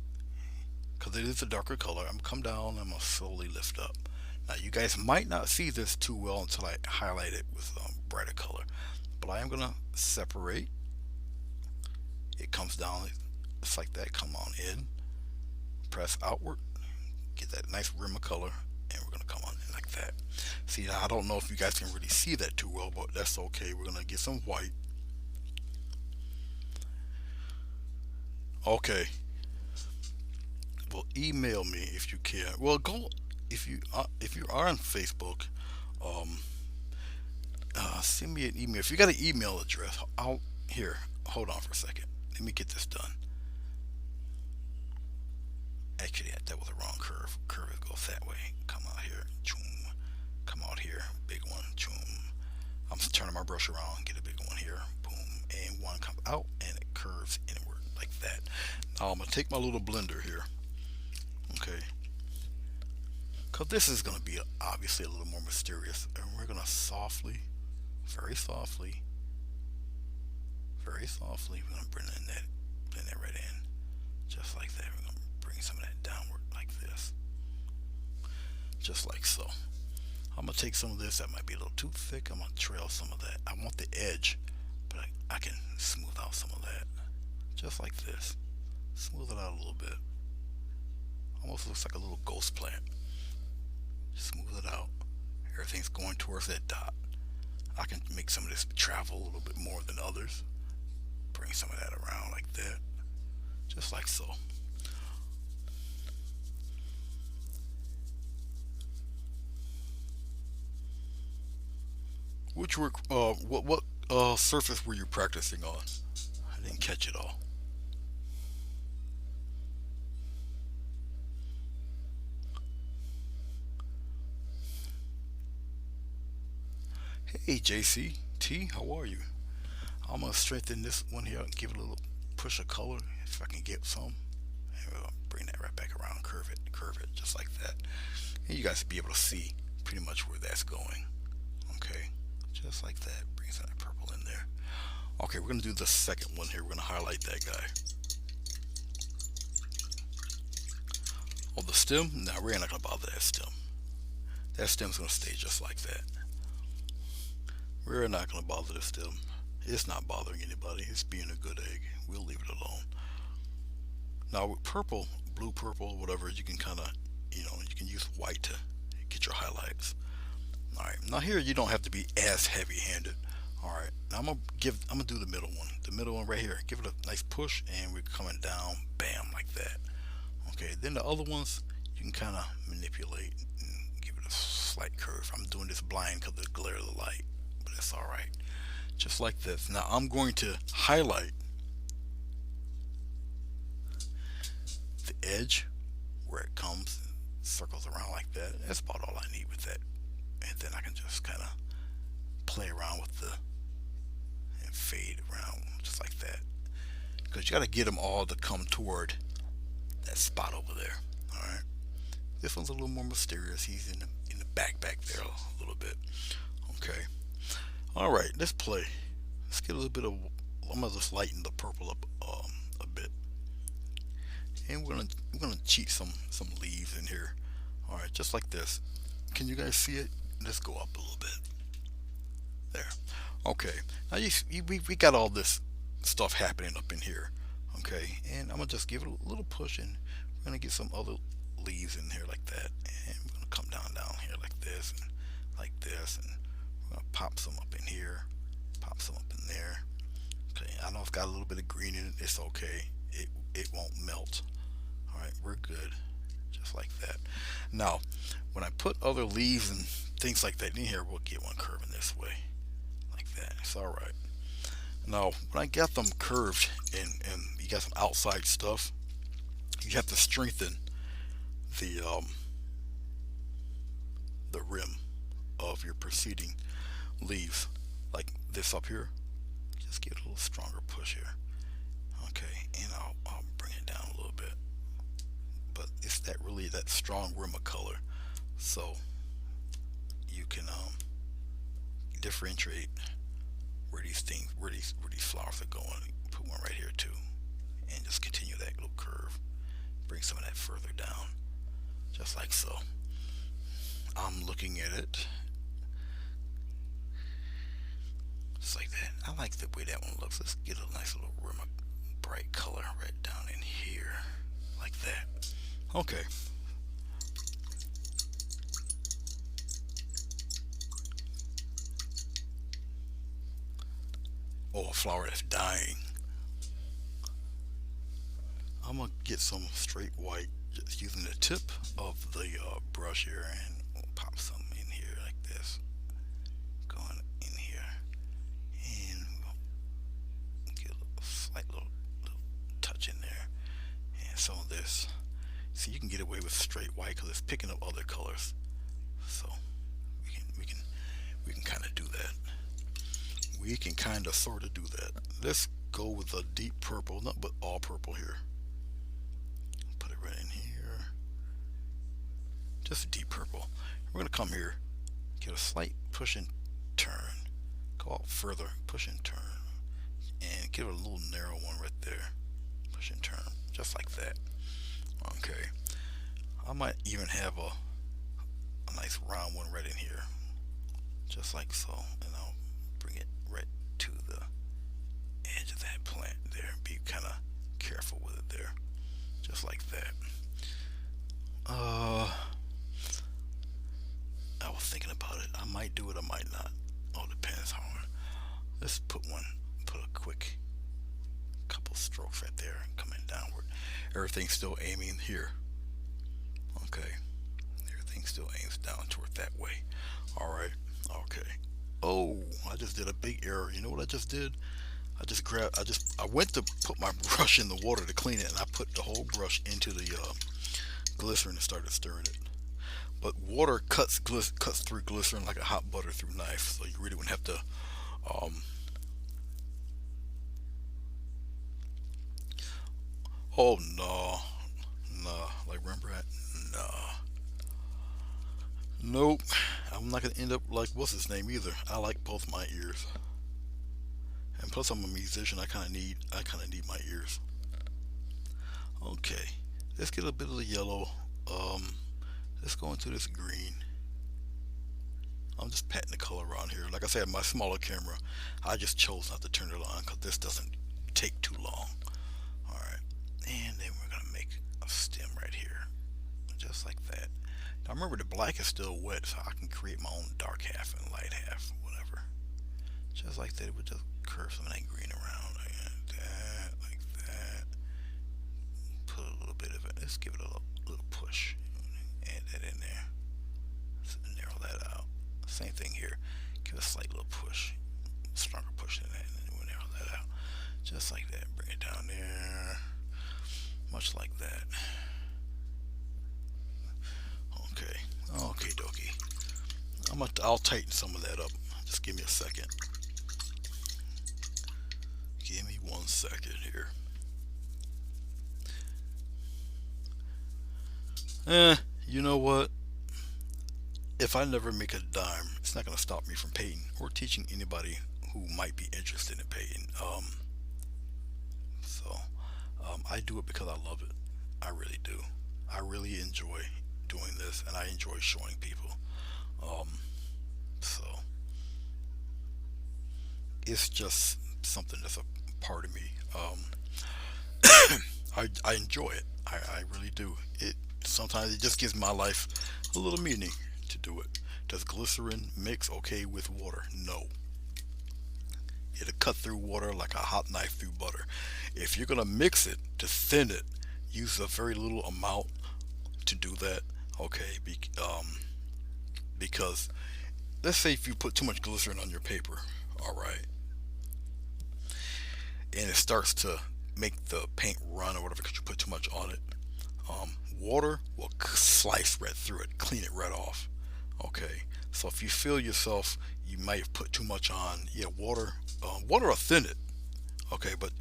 because it is a darker color. I'm gonna come down. I'm gonna slowly lift up. Now you guys might not see this too well until I highlight it with brighter color, but I am gonna separate. It comes down just like that. Come on in. Press outward. Get that nice rim of color, and we're gonna come on in like that. See, I don't know if you guys can really see that too well, but that's okay. We're gonna get some white. Okay. Well, email me if you can. Well, go if you are on Facebook. Um, Send me an email. If you got an email address, I'll here. Hold on for a second. Let me get this done. Actually, that was a wrong curve. Curve goes that way. Come out here. Choom. Come out here. Big one. Choom. I'm turning my brush around. Get a big one here. Boom. And one comes out and it curves inward like that. Now I'm gonna take my little blender here. Okay. Because this is gonna be obviously a little more mysterious, and we're gonna softly, very softly, very softly. We're gonna blend that right in, just like that. We're gonna bring some of that downward like this, just like so. I'm gonna take some of this that might be a little too thick. I'm gonna trail some of that. I want the edge, but I can smooth out some of that, just like this. Smooth it out a little bit. Almost looks like a little ghost plant. Smooth it out. Everything's going towards that dot. I can make some of this travel a little bit more than others. Bring some of that around like that, just like so. Which work? What surface were you practicing on? I didn't catch it all. Hey JC T, how are you? I'm gonna strengthen this one here and give it a little push of color if I can get some. And we'll bring that right back around, curve it, just like that. And you guys will be able to see pretty much where that's going. Okay, just like that. Bring some of that purple in there. Okay, we're gonna do the second one here. We're gonna highlight that guy. Oh, the stem? No, we're not gonna bother that stem. That stem's gonna stay just like that. We're not gonna bother the stem. It's not bothering anybody. It's being a good egg. We'll leave it alone. Now with purple, blue, purple, whatever, you can kind of, you can use white to get your highlights. All right. Now here you don't have to be as heavy-handed. All right. Now I'm gonna do the middle one. The middle one right here. Give it a nice push, and we're coming down, bam, like that. Okay. Then the other ones you can kind of manipulate and give it a slight curve. I'm doing this blind because of the glare of the light, but that's all right. Just like this. Now I'm going to highlight the edge where it comes and circles around like that. That's about all I need with that. And then I can just kind of play around with the and fade around just like that. Because you got to get them all to come toward that spot over there. All right. This one's a little more mysterious. He's in the back there a little bit. Okay. All right. Let's play. Let's get a little bit of. I'm gonna just lighten the purple up a bit, and we're gonna cheat some leaves in here. All right, just like this. Can you guys see it? Let's go up a little bit. There. Okay. Now we got all this stuff happening up in here. Okay, and I'm gonna just give it a little push, and we're gonna get some other leaves in here like that, and we're gonna come down here like this and like this, and we're gonna pop some up in here, pop some up in there. Okay, I know it's got a little bit of green in it. It's okay. It won't melt. All right, we're good. Just like that. Now, when I put other leaves and things like that in here, we'll get one curving this way, like that. It's all right. Now, when I got them curved and you got some outside stuff, you have to strengthen the rim of your preceding leaves, like this up here. Just give it a little stronger push here. Okay, and I'll bring it down a little bit. But it's that strong rim of color, so you can differentiate where these flowers are going. Put one right here too, and just continue that little curve. Bring some of that further down, just like so. I'm looking at it. Just like that. I like the way that one looks. Let's get a nice little rim of bright color right down in here, like that. Okay. Oh, a flower that's dying. I'm gonna get some straight white, just using the tip of the brush here, and we'll pop some in here like this. Going in here, and we'll get a slight little touch in there, and some of this. See, you can get away with straight white because it's picking up other colors. So we can kind of do that. We can kind of sort of do that. Let's go with a deep purple, not but all purple here. Put it right in here. Just a deep purple. We're gonna come here, get a slight push and turn. Go out further, push and turn, and give it a little narrow one right there. Push and turn, just like that. Okay. I might even have a nice round one right in here, just like so, and I'll bring it right to the edge of that plant there. Be kind of careful with it there, just like that. I was thinking about it. I might do it, I might not. All depends how. Let's put a quick couple strokes right there, coming downward. Everything's still aiming here. Okay, everything still aims down toward that way. All right. Okay. Oh, I just did a big error. You know what I just did? I went to put my brush in the water to clean it, and I put the whole brush into the glycerin and started stirring it. But water cuts through glycerin like a hot butter through knife, so you really wouldn't have to oh no, nah, like Rembrandt, nah, nope. I'm not gonna end up like what's his name either. I like both my ears, and plus I'm a musician. I kind of need my ears. Okay, let's get a bit of the yellow. Let's go into this green. I'm just patting the color around here. Like I said, my smaller camera, I just chose not to turn it on because this doesn't take too long. All right, and then we're gonna just like that. Now remember, the black is still wet, so I can create my own dark half and light half, whatever. Just like that, it would just curve some of that green around like that. Put a little bit of it. Let's give it a little push. Add that in there. Let's narrow that out. Same thing here. Give it a slight little push. Stronger push than that, and then we'll narrow that out. Just like that. Bring it down there. Much like that. Okay. Okay, dokie. I'll tighten some of that up. Just give me a second. Give me 1 second here. You know what? If I never make a dime, it's not gonna stop me from painting or teaching anybody who might be interested in painting. I do it because I love it. I really do. I really enjoy doing this, and I enjoy showing people. Um, so it's just something that's a part of me. I enjoy it. I really do. It sometimes it just gives my life a little meaning to do it. Does glycerin mix okay with water? No. It'll cut through water like a hot knife through butter. If you're gonna mix it to thin it, use a very little amount to do that. Okay, because let's say if you put too much glycerin on your paper, all right, and it starts to make the paint run or whatever because you put too much on it. Water will slice right through it, clean it right off. Okay, so if you feel yourself, you might have put too much on. Yeah, water will thin it. Okay, but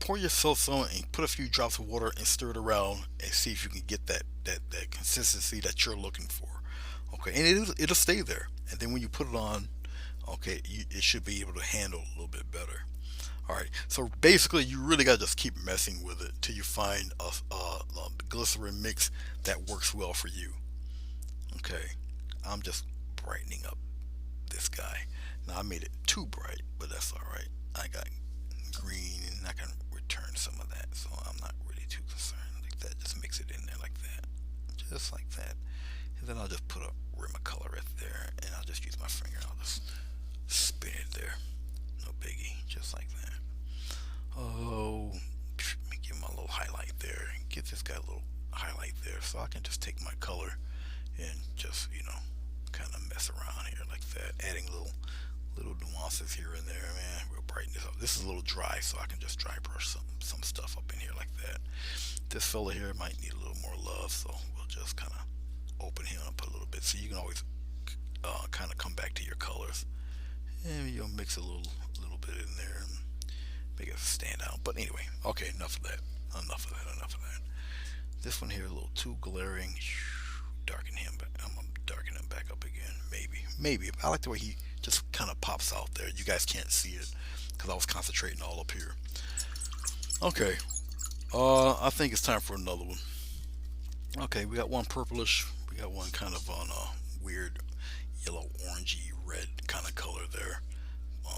pour yourself some and put a few drops of water and stir it around and see if you can get that consistency that you're looking for. Okay, and it'll stay there. And then when you put it on, okay, it should be able to handle a little bit better. All right, so basically, you really gotta just keep messing with it till you find a glycerin mix that works well for you. Okay, I'm just brightening up this guy. Now I made it too bright, but that's all right. I got green, and I can return some of that, so I'm not really too concerned like that. Just mix it in there like that, just like that, and then I'll just put a rim of color right there, and I'll just use my finger. I'll just spin it there. No biggie, just like that. Oh, let me give him a little highlight there. Get this guy a little highlight there, so I can just take my color and just kind of mess around here like that, adding little nuances here and there. Man, we'll brighten this up. This is a little dry, so I can just dry brush some stuff up in here like that. This fella here might need a little more love, so we'll just kind of open him up a little bit, so you can always kind of come back to your colors, and you'll mix a little bit in there and make it stand out. But anyway, okay, enough of that. Enough of that. This one here a little too glaring. Darken him back. I'm gonna darken him back up again. Maybe. I like the way he just kind of pops out there. You guys can't see it because I was concentrating all up here. Okay. I think it's time for another one. Okay, we got one purplish. We got one kind of on a weird yellow, orangey, red kind of color there.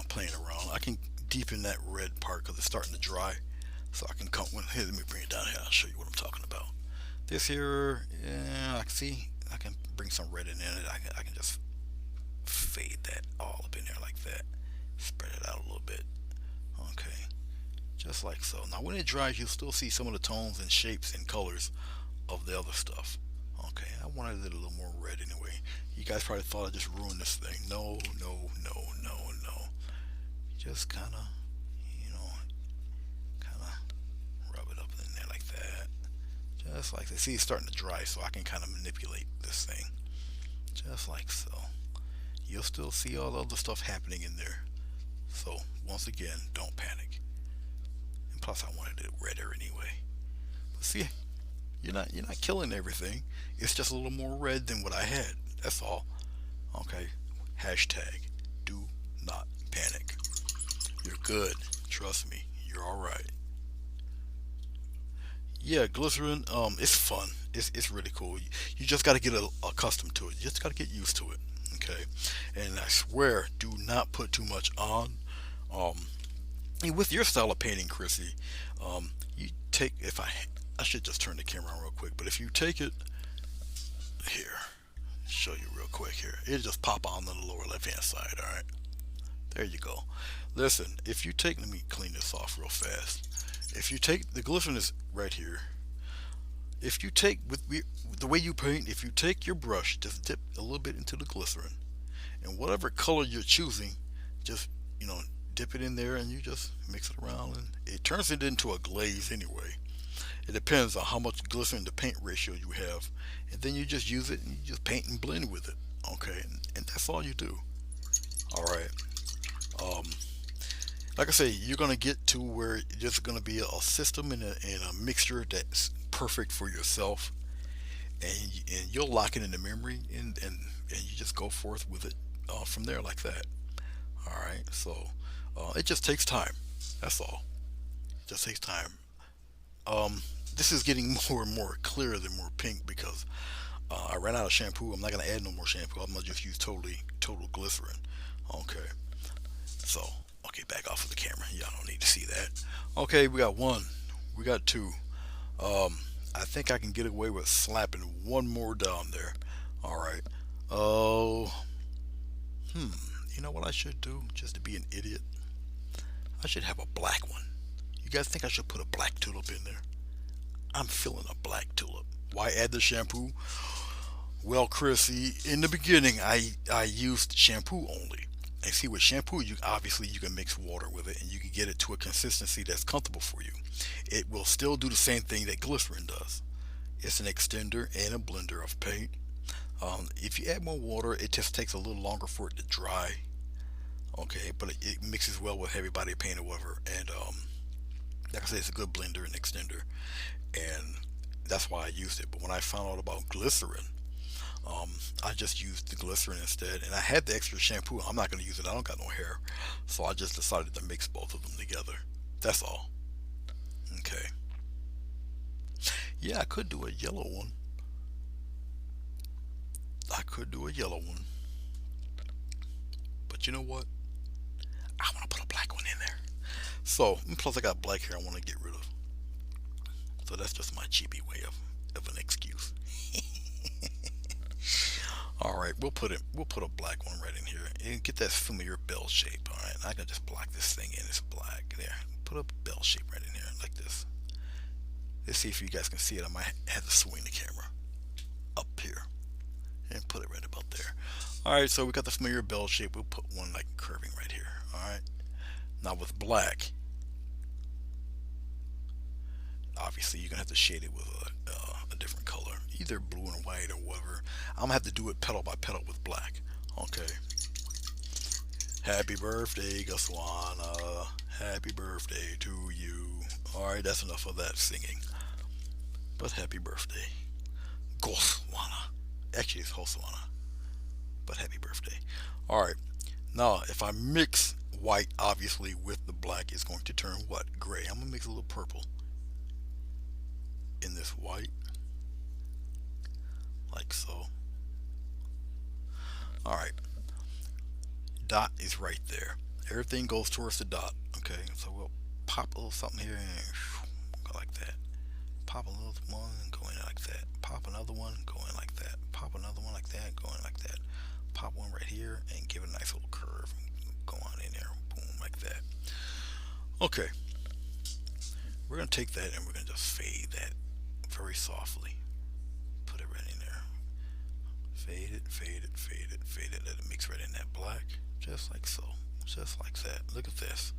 Playing around. I can deepen that red part because it's starting to dry. So I can come. Here, let me bring it down here. I'll show you what I'm talking about. This here, yeah, I can see. I can bring some red in it. I can just fade that all up in there like that. Spread it out a little bit. Okay, just like so. Now when it dries, you'll still see some of the tones and shapes and colors of the other stuff. Okay, I wanted it a little more red anyway. You guys probably thought I just ruined this thing. No. Just kind of, rub it up in there like that. Just like this. See, it's starting to dry, so I can kind of manipulate this thing. Just like so. You'll still see all the other stuff happening in there. So, once again, don't panic. And plus, I wanted it redder anyway. But see, you're not killing everything. It's just a little more red than what I had. That's all. Okay. Hashtag do not panic. You're good. Trust me. You're alright. Yeah, glycerin, it's fun. It's really cool. You just got to get accustomed to it. You just got to get used to it. Okay. And I swear, do not put too much on. And with your style of painting, Chrissy, you take, I should just turn the camera on real quick, but if you take it here, show you real quick here. It'll just pop on the lower left hand side. All right, there you go. Listen, if you take, let me clean this off real fast. If you take, the glycerin is right here. If you take, the way you paint, if you take your brush, just dip a little bit into the glycerin, and whatever color you're choosing, just, dip it in there, and you just mix it around, and it turns it into a glaze anyway. It depends on how much glycerin to paint ratio you have, and then you just use it and you just paint and blend with it. Okay, and that's all you do. All right. Um, like I say, you're gonna get to where there's gonna be a system and a mixture that's perfect for yourself, and you'll lock it in the memory, and you just go forth with it from there like that. All right. So it just takes time. That's all. It just takes time. Um, this is getting more and more clear than more pink because I ran out of shampoo. I'm not gonna add no more shampoo. I'm gonna just use total glycerin. Okay. So okay, back off of the camera. Y'all don't need to see that. Okay, we got one. We got two. Um, I think I can get away with slapping one more down there. All right. Oh, hmm. You know what I should do? Just to be an idiot, I should have a black one. You guys think I should put a black tulip in there? I'm feeling a black tulip. Why add the shampoo? Well, Chrissy, in the beginning, I used shampoo only. And see, with shampoo, you obviously you can mix water with it, and you can get it to a consistency that's comfortable for you. It will still do the same thing that glycerin does. It's an extender and a blender of paint. If you add more water, it just takes a little longer for it to dry. Okay, but it mixes well with heavy body paint or whatever. And like I said, it's a good blender and extender, and that's why I used it. But when I found out about glycerin, um, I just used the glycerin instead, and I had the extra shampoo. I'm not going to use it. I don't got no hair, so I just decided to mix both of them together. That's all. Okay. Yeah, I could do a yellow one. I could do a yellow one, but you know what? I want to put a black one in there. So, and plus I got black hair I want to get rid of. So that's just my cheapy way of an excuse. All right, we'll put a black one right in here and get that familiar bell shape. All right, I can just block this thing in. It's black there. Put a bell shape right in here like this. Let's see if you guys can see it. I might have to swing the camera up here and put it right about there. All right, so we got the familiar bell shape. We'll put one like curving right here. All right. Now with black, obviously you're gonna have to shade it with a different color, either blue and white or whatever. I'm gonna have to do it petal by petal with black. Okay. Happy birthday, Gaswana. Happy birthday to you. Alright, that's enough of that singing. But happy birthday. Goswana. Actually, it's Hoswana. But happy birthday. Alright. Now, if I mix white, obviously, with the black, it's going to turn what? Gray. I'm going to mix a little purple in this white. Like so. Alright. Dot is right there. Everything goes towards the dot. Okay, so we'll pop a little something here and go like that. Pop a little one, go in like that. Pop another one, go in like that. Pop another one like that, go in like that. Pop one right here and give it a nice little curve. Go on in there, boom, like that. Okay, we're gonna take that and we're gonna just fade that very softly. Put it right in there. Fade it, fade it, fade it, fade it. Let it mix right in that black, just like so. Just like that. Look at this.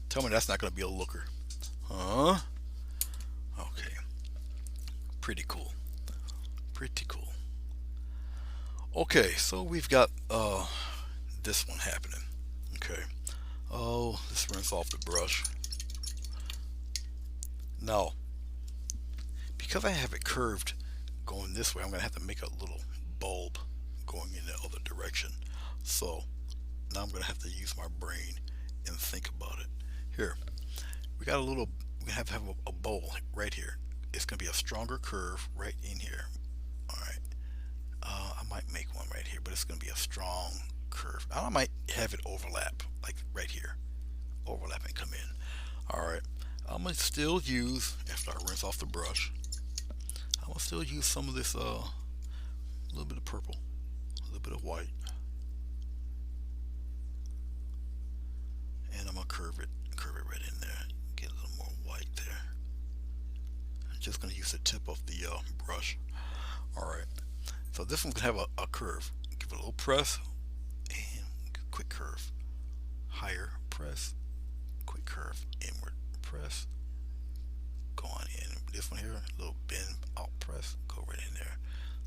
Tell me that's not going to be a looker. Huh? Okay. Pretty cool. Pretty cool. Okay, so we've got this one happening. Okay. Oh, let's rinse off the brush. Now, because I have it curved going this way, I'm going to have to make a little bulb going in the other direction. So, now I'm going to have to use my brain and think about it. Here, we got a little, we have to have a bowl right here. It's going to be a stronger curve right in here. Alright, I might make one right here, but it's going to be a strong curve. I might have it overlap, like right here. Overlap and come in. Alright, I'm going to still use, after I rinse off the brush, I'm going to still use some of this a little bit of purple, a little bit of white, and I'm gonna curve it right in there. Get a little more white there. I'm just gonna use the tip of the brush. All right. So this one's gonna have a curve. Give it a little press and quick curve. Higher press, quick curve, inward press. Go on in. This one here, a little bend out press. Go right in there.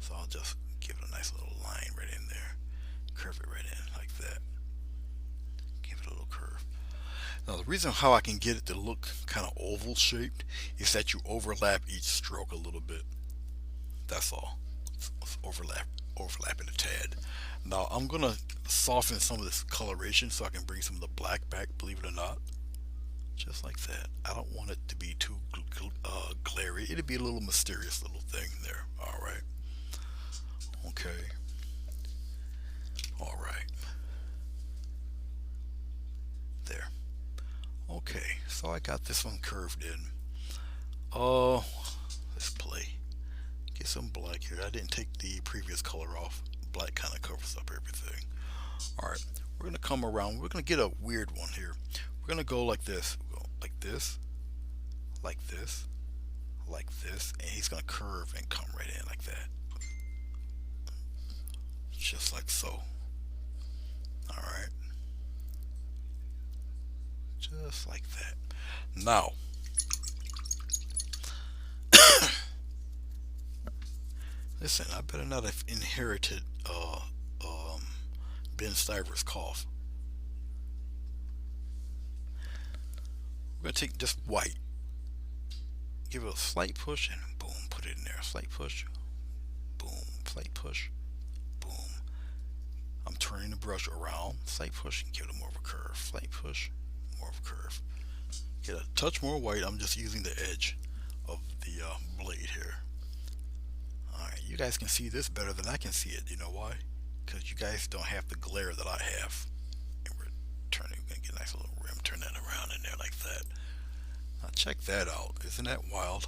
So I'll just give it a nice little line right in there. Curve it right in like that. Give it a little curve. Now the reason how I can get it to look kind of oval shaped is that you overlap each stroke a little bit. That's all. It's overlap it a tad. Now I'm gonna soften some of this coloration so I can bring some of the black back, believe it or not. Just like that. I don't want it to be too glary. It'll be a little mysterious little thing there. All right. Okay. All right. There. Okay. So I got this one curved in. Oh, let's play. Get some black here. I didn't take the previous color off. Black kind of covers up everything. All right. We're gonna come around. We're gonna get a weird one here. We're gonna go like this. We'll go like this, like this, like this, and he's gonna curve and come right in like that, just like so. All right, just like that. Now, listen, I better not have inherited Ben Stiver's cough. We're gonna take just white, give it a slight push, and boom, put it in there. Slight push, boom, slight push, boom. I'm turning the brush around, slight push, and give it more of a curve. Slight push, more of a curve. Get a touch more white. I'm just using the edge of the blade here. Alright, you guys can see this better than I can see it. You know why? Because you guys don't have the glare that I have. And we're gonna get a nice little rim, turn that around in there like that. Now check that out. Isn't that wild?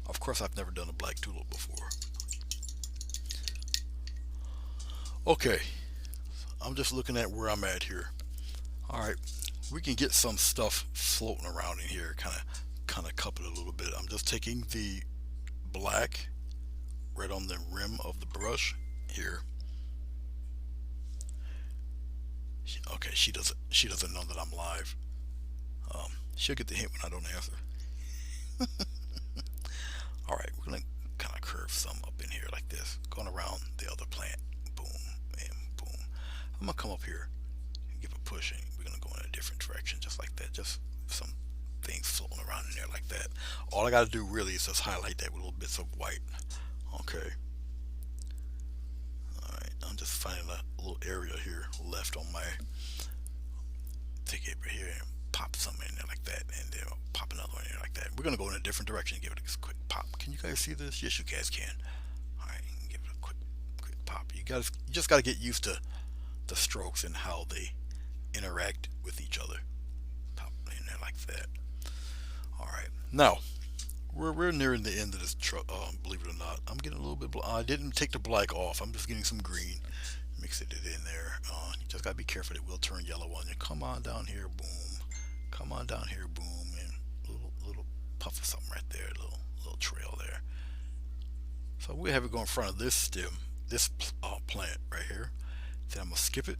Of course, I've never done a black tulip before. Okay, I'm just looking at where I'm at here. Alright, we can get some stuff floating around in here, kind of cup it a little bit. I'm just taking the black right on the rim of the brush here. Okay, she doesn't know that I'm live. She'll get the hint when I don't answer. All right, we're gonna kind of curve some up in here like this, going around the other plant. Boom and boom. I'm gonna come up here and give a push, and we're gonna go in a different direction, just like that. Just some things floating around in there like that. All I gotta do really is just highlight that with little bits of white. Okay. Alright, I'm just finding a little area here left on my, take it right here and pop some in there like that, and then I'll pop another one in there like that. We're gonna go in a different direction and give it a quick pop. Can you guys see this? Yes, you guys can. Alright, give it a quick pop. You just gotta get used to the strokes and how they interact with each other. Pop in there like that. Alright, now we're nearing the end of this believe it or not. I'm getting a little bit I didn't take the black off. I'm just getting some green, mixing it in there. You just gotta be careful, it will turn yellow on you. Come on down here, boom. Come on down here, boom, and little puff of something right there, little trail there. So we have it go in front of this stem, this plant right here. Then I'm gonna skip it,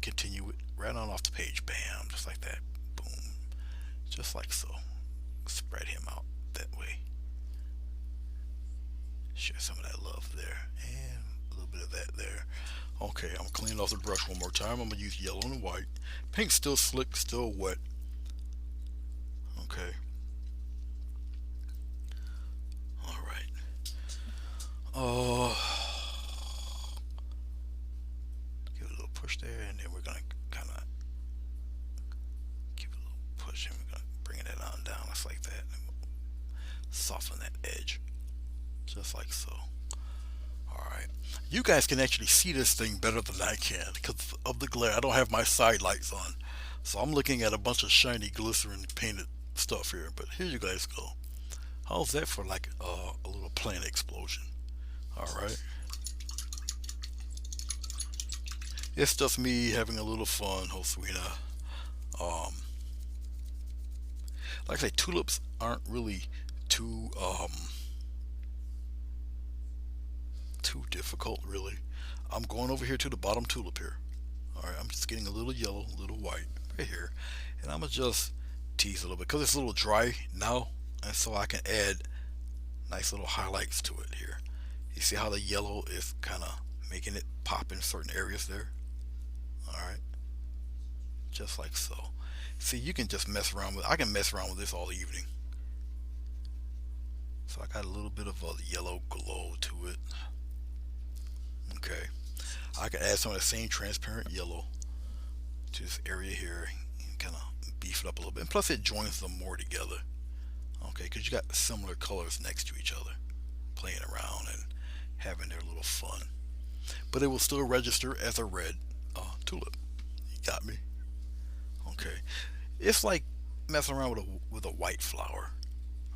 continue it right on off the page, bam, just like that, boom, just like so. Spread him out that way. Share some of that love there, and a little bit of that there. Okay, I'm cleaning off the brush one more time. I'm gonna use yellow and white. Paint's still slick, still wet. Okay. All right. Give it a little push there, and then we're gonna kind of give it a little push, and we're gonna bring it on down, just like that. And soften that edge, just like so. Alright, you guys can actually see this thing better than I can because of the glare. I don't have my side lights on, so I'm looking at a bunch of shiny glycerin painted stuff here. But here you guys go. How's that for like a little plant explosion? Alright, It's just me having a little fun, Joswina. Um, like I say, tulips aren't really too too difficult, really. I'm going over here to the bottom tulip here. All right, I'm just getting a little yellow, a little white right here, and I'm gonna just tease a little bit because it's a little dry now, and so I can add nice little highlights to it here. You see how the yellow is kind of making it pop in certain areas there. All right, just like so. See, you can just mess around with. I can mess around with this all evening. So I got a little bit of a yellow glow to it. Okay, I can add some of the same transparent yellow to this area here and kind of beef it up a little bit. And plus, it joins them more together. Okay, because you got similar colors next to each other, playing around and having their little fun. But it will still register as a red tulip. You got me? Okay. It's like messing around with a white flower.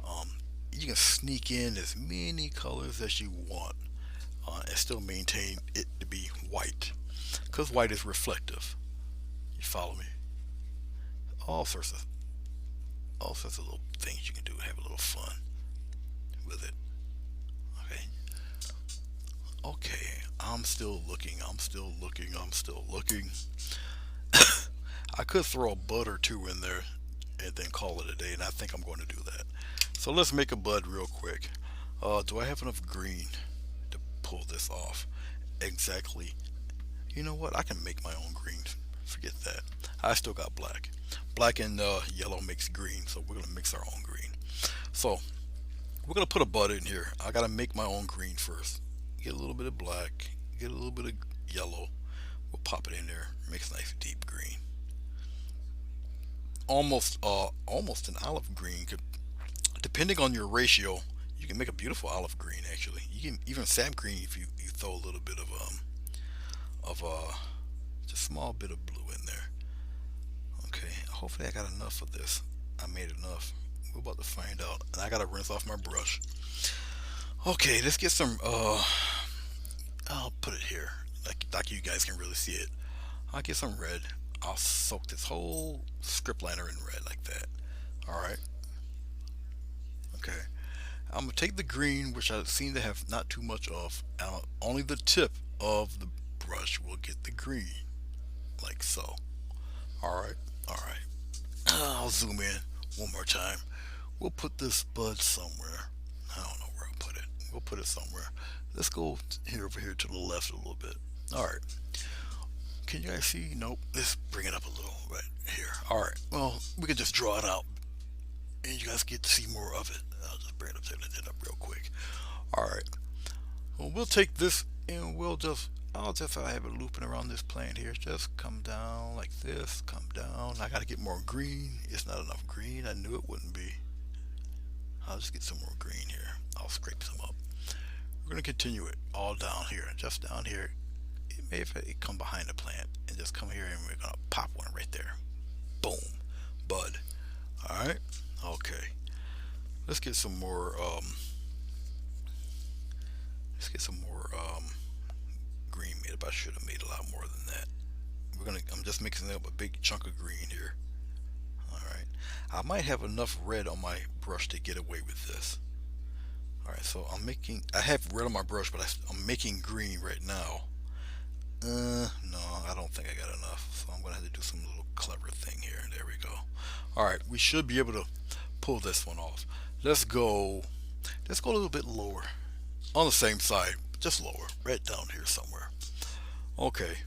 Um, you can sneak in as many colors as you want and still maintain it to be white, because white is reflective. You follow me? All sorts of all sorts of little things you can do to have a little fun with it. Okay. Okay. I'm still looking. I'm still looking. I'm still looking. I could throw a bud or two in there and then call it a day, and I think I'm going to do that. So let's make a bud real quick. Do I have enough green to pull this off? Exactly. You know what? I can make my own green. Forget that. I still got black. Black and yellow makes green, so we're gonna mix our own green. So we're gonna put a bud in here. I gotta make my own green first. Get a little bit of black. Get a little bit of yellow. We'll pop it in there. Makes a nice deep green. Almost an olive green. Depending on your ratio, you can make a beautiful olive green. Actually, you can even sap green if you throw a little bit of just a small bit of blue in there. Okay, hopefully I got enough of this. I made enough. We're about to find out. And I gotta rinse off my brush. Okay, let's get some I'll put it here. Like you guys can really see it. I'll get some red. I'll soak this whole script liner in red like that. Alright. Okay. I'm gonna take the green, which I seem to have not too much of. Only the tip of the brush will get the green. Like so. Alright. Alright. I'll zoom in one more time. We'll put this bud somewhere. I don't know where I'll put it. We'll put it somewhere. Let's go here over here to the left a little bit. Alright. Can you guys see? Nope. Let's bring it up a little right here. Alright. Well, we can just draw it out. And you guys get to see more of it. I'll just bring it up, real quick. Alright. Well, we'll take this and I'll just have it looping around this plane here. Just come down like this. Come down. I gotta get more green. It's not enough green. I knew it wouldn't be. I'll just get some more green here. I'll scrape some up. We're gonna continue it all down here. Just down here. It may if it come behind the plant and just come here and we're gonna pop one right there. Boom. Bud. Alright. Okay. Let's get some more green made up. I should have made a lot more than that. I'm just mixing up a big chunk of green here. Alright. I might have enough red on my brush to get away with this. Alright, so I have red on my brush, but I'm making green right now. No, I don't think I got enough. So I'm gonna have to do some little clever thing here. There we go. Alright, we should be able to pull this one off. Let's go a little bit lower. On the same side, just lower. Right down here somewhere. Okay.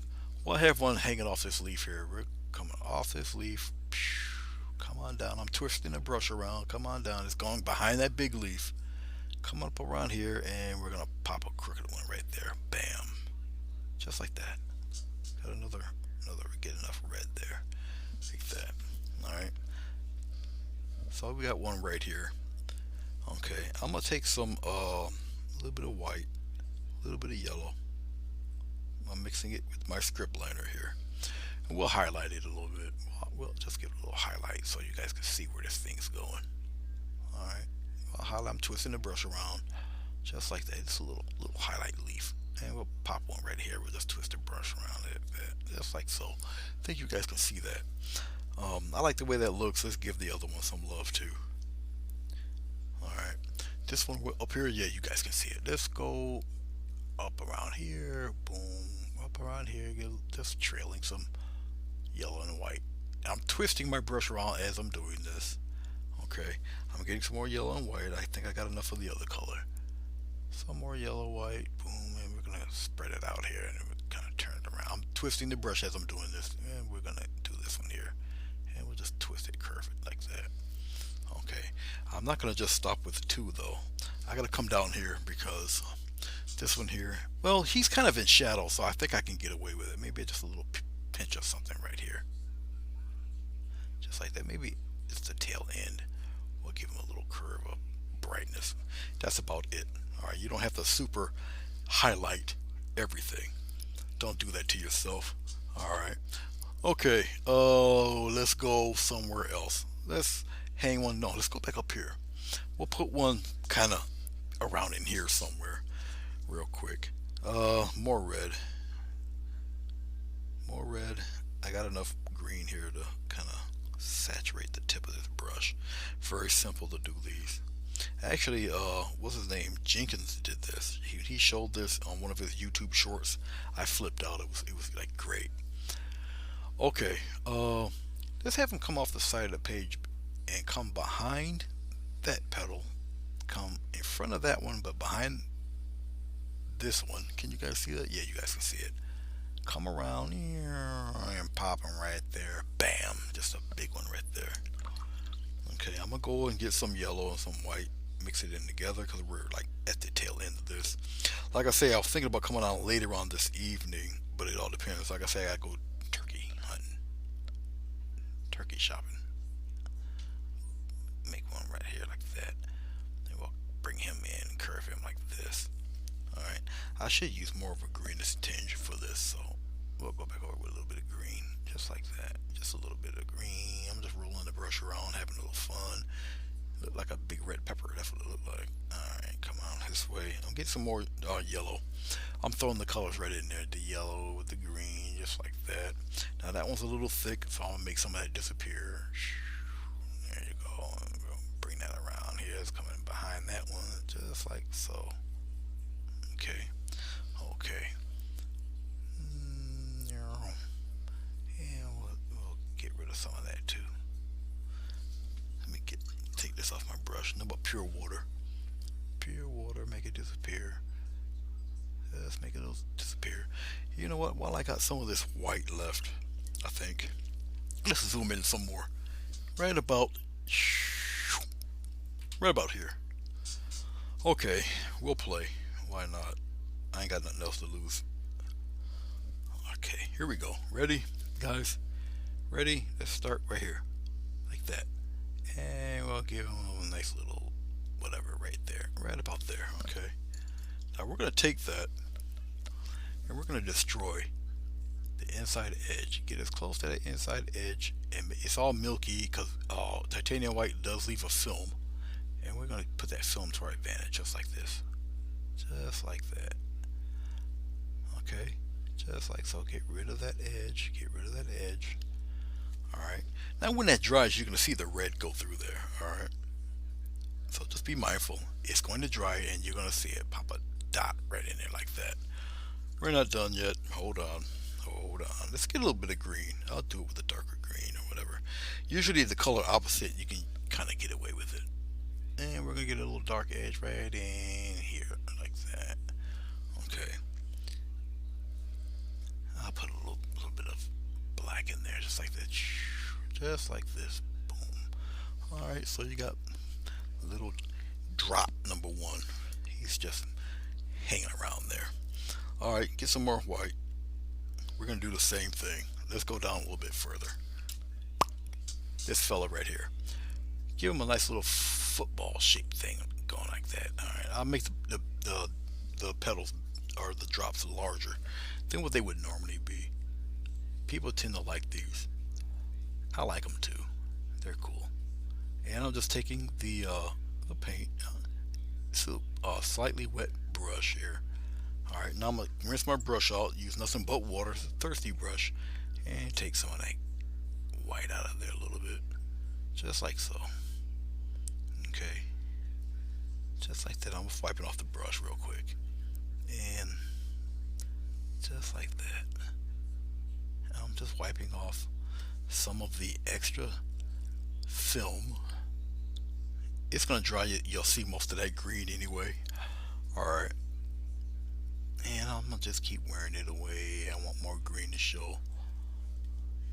Well, I have one hanging off this leaf here. We're coming off this leaf. Come on down. I'm twisting the brush around. Come on down. It's going behind that big leaf. Come up around here and we're gonna pop a crooked one right there. Bam. Just like that. Got another get enough red there. Like that. Alright. So we got one right here. Okay. I'm gonna take some a little bit of white, a little bit of yellow. I'm mixing it with my script liner here. And we'll highlight it a little bit. We'll just give it a little highlight so you guys can see where this thing's going. Alright. I'm twisting the brush around just like that. It's a little highlight leaf. And we'll pop one right here. We'll just twist the brush around it a bit. just like so. I think you guys can see that. I like the way that looks. Let's give the other one some love too. Alright, this one up here, yeah, you guys can see it. Let's go up around here, boom, up around here, just trailing some yellow and white. I'm twisting my brush around as I'm doing this. Okay, I'm getting some more yellow and white. I think I got enough of the other color. Some more yellow, white, boom, and we're gonna spread it out here and kind of turn it around. I'm twisting the brush as I'm doing this, and we're gonna do this one here, and we'll just twist it, curve it like that. Okay, I'm not gonna just stop with the two though. I gotta come down here because this one here, well, he's kind of in shadow, so I think I can get away with it. Maybe just a little pinch of something right here, just like that. Maybe it's the tail end. We'll give him a little curve of brightness. That's about it. All right, you don't have to super highlight everything. Don't do that to yourself. All right. Okay. Let's go somewhere else. Let's hang one. No, let's go back up here. We'll put one kind of around in here somewhere, real quick. More red. More red. I got enough green here to kind of saturate the tip of this brush. Very simple to do these. Actually, what's his name? Jenkins did this. He showed this on one of his YouTube shorts. I flipped out. It was like great. Okay, let's have him come off the side of the page and come behind that petal. Come in front of that one, but behind this one. Can you guys see that? Yeah, you guys can see it. Come around here and pop him right there. Bam! Just a big one right there. Okay, I'm gonna go and get some yellow and some white, mix it in together because we're like at the tail end of this. Like I say, I was thinking about coming out later on this evening, but it all depends. Like I say, I gotta go turkey hunting, turkey shopping. Make one right here like that. And we'll bring him in and curve him like this. Alright, I should use more of a greenish tinge for this, so we'll go back over with a little bit of green, just like that. Just a little bit of green. I'm just rolling the brush around, having a little fun. Look like a big red pepper. That's what it looked like. Alright, come on this way. I'm getting some more yellow. I'm throwing the colors right in there. The yellow with the green, just like that. Now that one's a little thick, so I'm going to make some of that disappear. There you go. We'll bring that around here. It's coming behind that one, just like so. Okay. Okay. We'll get rid of some of that too. Let me take this off my brush. No, but pure water. Pure water, make it disappear. Let's make it disappear. You know what? While I got some of this white left, I think, let's zoom in some more. Right about here. Okay, we'll play. Why not? I ain't got nothing else to lose. Okay, here we go. Ready, guys? Ready? Let's start right here, like that. And we'll give him a nice little whatever right there, right about there. Okay. Now we're gonna take that and we're gonna destroy the inside edge. Get as close to that inside edge, and it's all milky because titanium white does leave a film, and we're gonna put that film to our advantage, just like this, just like that. Okay, just like so. Get rid of that edge. Get rid of that edge. All right. Now when that dries, you're gonna see the red go through there. All right. So just be mindful. It's going to dry, and you're gonna see it pop a dot right in there like that. We're not done yet. Hold on. Hold on. Let's get a little bit of green. I'll do it with a darker green or whatever. Usually the color opposite, you can kind of get away with it. And we're gonna get a little dark edge right in here like that. Okay. I'll put a little bit of black in there, just like that, just like this. Boom. All right, so you got a little drop number one. He's just hanging around there. All right, get some more white. We're gonna do the same thing. Let's go down a little bit further. This fella right here. Give him a nice little football shaped thing going like that. All right, I'll make the petals or the drops larger than what they would normally be. People tend to like these. I like them too. They're cool. And I'm just taking the paint, slightly wet brush here. Alright, now I'm going to rinse my brush out, use nothing but water, it's a thirsty brush, and take some of that white out of there a little bit. Just like so. Okay. Just like that. I'm wiping off the brush real quick. And just like that. I'm just wiping off some of the extra film. It's going to dry. You'll see most of that green anyway. Alright. And I'm going to just keep wearing it away. I want more green to show.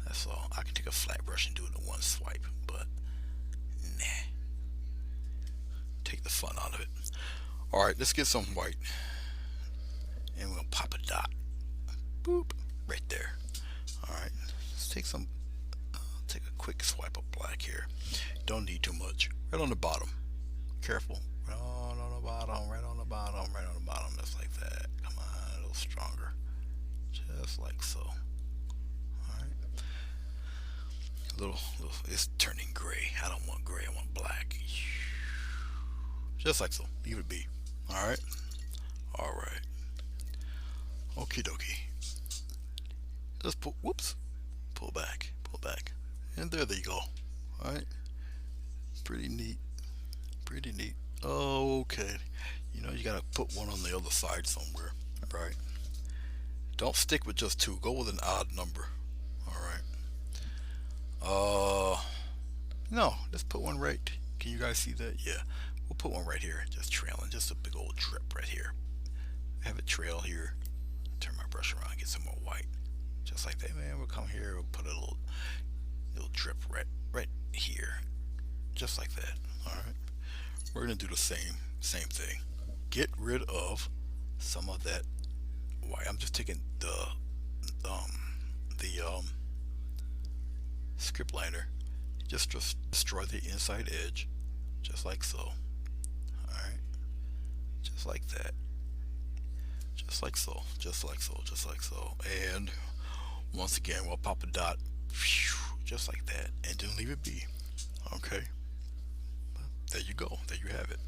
That's all. I can take a flat brush and do it in one swipe, but nah. Take the fun out of it. Alright, let's get some white. And we're going to pop a dot. Boop. Right there. Alright, let's take some, take a quick swipe of black here. Don't need too much. Right on the bottom. Careful. Right on the bottom, right on the bottom, right on the bottom. Just like that. Come on, a little stronger. Just like so. Alright. Little, it's turning gray. I don't want gray, I want black. Just like so. Leave it be. Alright. Alright. Okie dokie. Just pull, whoops. Pull back. Pull back. And there you go. Alright. Pretty neat. Pretty neat. Okay. You know, you gotta put one on the other side somewhere. Right. Don't stick with just two. Go with an odd number. Alright. No. Let's put one right. Can you guys see that? Yeah. We'll put one right here. Just trailing. Just a big old drip right here. Have it trail here. Turn my brush around. Get some more white. Just like that, man. We'll come here. We'll put a little drip right here. Just like that. Alright. We're gonna do the same thing. Get rid of some of that white. I'm just taking the script liner. Just destroy the inside edge. Just like so. Alright. Just like that. Just like so. Just like so. Just like so. And once again, we'll pop a dot. Just like that. And then leave it be. Okay. There you go. There you have it.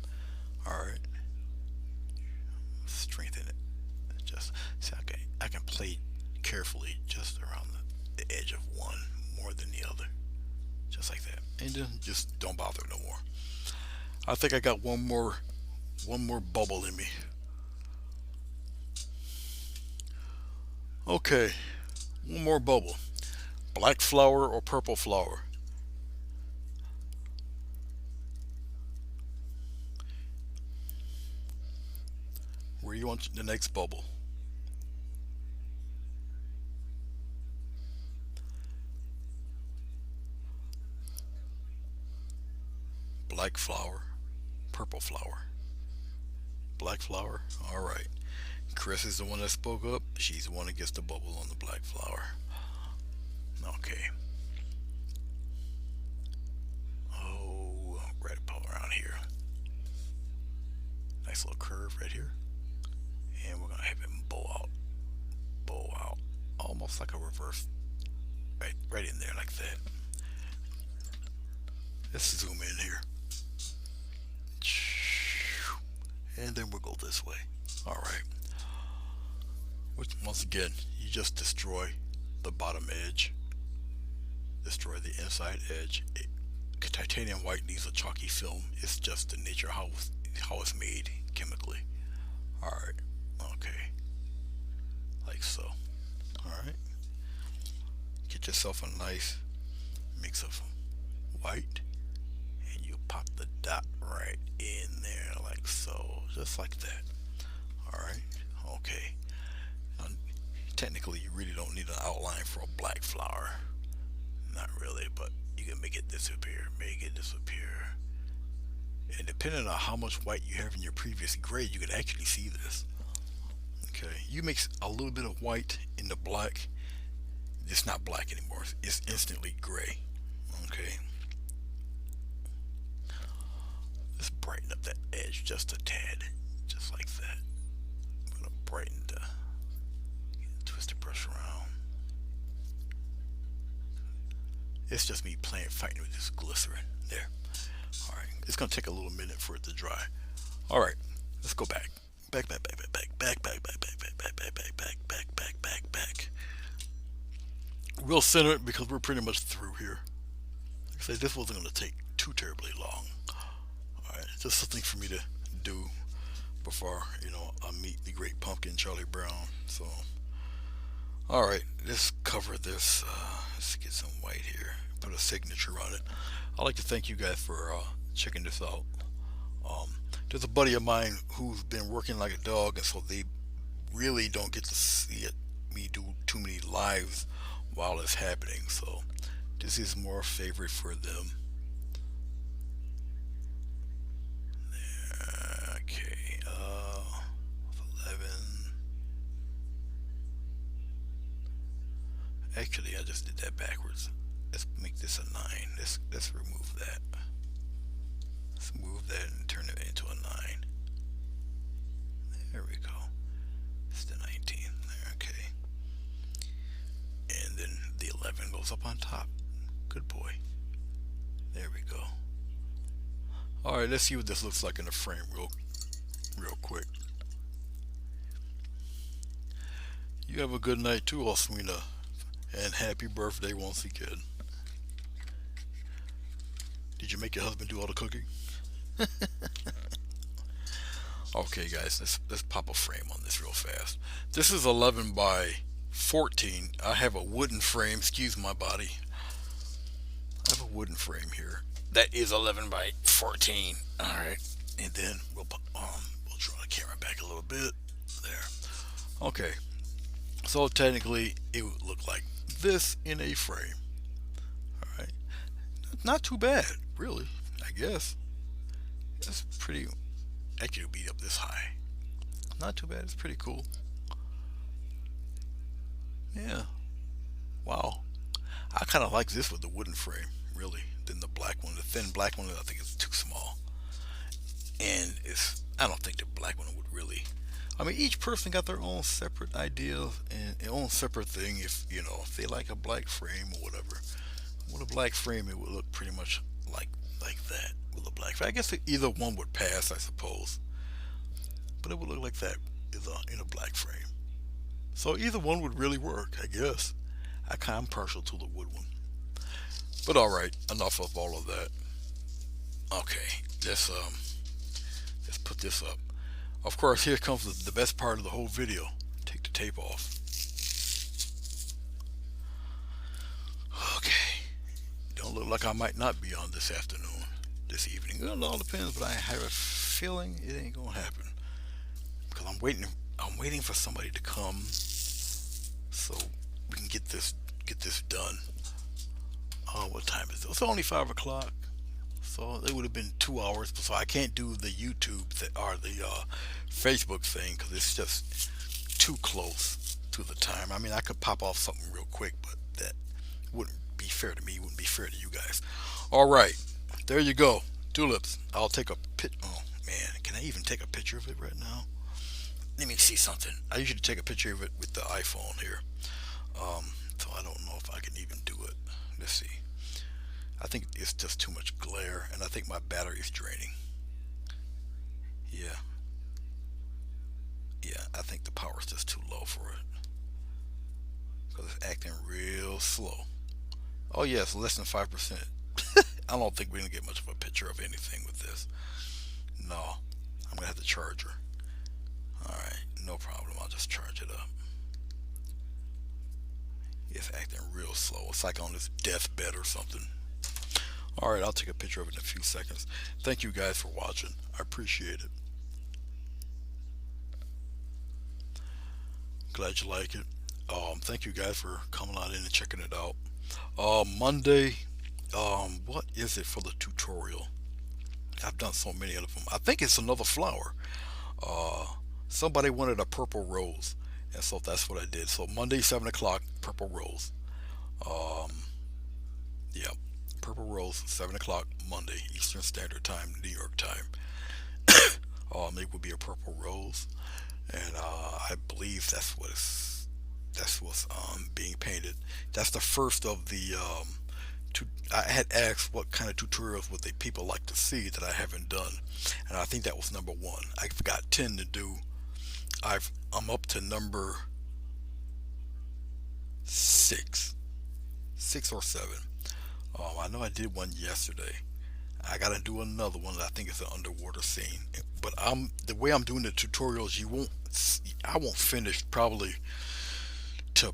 Alright. Strengthen it. Just see, I can play carefully just around the edge of one more than the other. Just like that. And then just don't bother no more. I think I got one more bubble in me. Okay. One more bubble. Black flower or purple flower? Where do you want the next bubble? Black flower, purple flower. Black flower. Alright. Chris is the one that spoke up. She's the one that gets the bubble on the black flower. Okay. Oh, right up around here. Nice little curve right here. And we're going to have it bow out. Bow out. Almost like a reverse. Right in there like that. Let's zoom in here. And then we'll go this way. Alright. Once again, you just destroy the bottom edge. Destroy the inside edge. Titanium white needs a chalky film. It's just the nature of how it's made chemically. Alright. Okay. Like so. Alright. Get yourself a nice mix of white. And you pop the dot right in there like so. Just like that. Alright. Okay. Now, technically, you really don't need an outline for a black flower. Not really, but you can make it disappear. Make it disappear. And depending on how much white you have in your previous grade, you can actually see this. Okay. You mix a little bit of white in the black. It's not black anymore. It's instantly gray. Okay. Let's brighten up that edge just a tad. Just like that. I'm going to brighten twist the brush around. It's just me fighting with this glycerin. There. Alright. It's going to take a little minute for it to dry. Alright. Let's go back. Back, back, back, back, back, back, back, back, back, back, back, back, back, back, back, back, back. We'll center it because we're pretty much through here. Like I said, this wasn't going to take too terribly long. All right, just something for me to do before I meet the great pumpkin Charlie Brown. So, all right, let's cover this. Let's get some white here. Put a signature on it. I'd like to thank you guys for checking this out. Um, there's a buddy of mine who's been working like a dog, and so they really don't get to see it me do too many lives while it's happening. So this is more favorite for them. Okay, 11. Actually, I just did that backwards. Let's make this a 9. Let's remove that. Let's move that and turn it into a 9. There we go. It's the 19. There, okay. And then the 11 goes up on top. Good boy. There we go. All right, let's see what this looks like in the frame real quick. You have a good night too, Oswina, and happy birthday once again. Did you make your husband do all the cooking? Okay, guys, let's pop a frame on this real fast. This is 11 by 14. I have a wooden frame. Excuse my body. I have a wooden frame here. That is 11 by 14. All right, and then we'll draw the camera back a little bit. There. Okay. So technically, it would look like this in a frame. All right. Not too bad, really. I guess that's pretty. Actually, it'll be up this high. Not too bad. It's pretty cool. Yeah. Wow. I kind of like this with the wooden frame, really, than the black one. The thin black one, I think it's too small. And I don't think the black one would really. I mean, each person got their own separate ideas and their own separate thing. If they like a black frame or whatever, with a black frame, it would look pretty much like that with a black frame. I guess either one would pass, I suppose, but it would look like that in a black frame. So either one would really work, I guess. I'm partial to the wood one. But all right, enough of all of that. Okay, let's put this up. Of course, here comes the best part of the whole video. Take the tape off. Okay, don't look like I might not be on this afternoon, this evening. Well, it all depends, but I have a feeling it ain't gonna happen because I'm waiting. I'm waiting for somebody to come so we can get this done. Oh, what time is it? It's only 5 o'clock. So it would have been 2 hours. So I can't do the YouTube or the Facebook thing because it's just too close to the time. I mean, I could pop off something real quick, but that wouldn't be fair to me. Wouldn't be fair to you guys. All right, there you go. Tulips. I'll take a Oh man, can I even take a picture of it right now? Let me see something. I usually take a picture of it with the iPhone here. So I don't know if I can even do it. Let's see. I think it's just too much glare, and I think my battery is draining. Yeah, yeah, I think the power is just too low for it because it's acting real slow. Oh yes, less than 5%. I don't think we're gonna get much of a picture of anything with this. No, I'm gonna have to charge her. All right, no problem. I'll just charge it up. It's acting real slow. It's like on this deathbed or something. All right, I'll take a picture of it in a few seconds. Thank you guys for watching. I appreciate it. Glad you like it. Thank you guys for coming on in and checking it out. Monday, what is it for the tutorial? I've done so many of them. I think it's another flower. Uh, Somebody wanted a purple rose, and so that's what I did. So Monday, 7 o'clock, purple rose. Um, yeah, purple rose, 7 o'clock Monday, Eastern Standard Time, New York time. It would be a purple rose, and I believe that's what's being painted. That's the first of the. I had asked what kind of tutorials people like to see that I haven't done, and I think that was number one. I forgot 10 to do I'm up to number six, 6 or 7. I know I did one yesterday. I gotta do another one that I think is an underwater scene. But the way I'm doing the tutorials, I won't finish probably to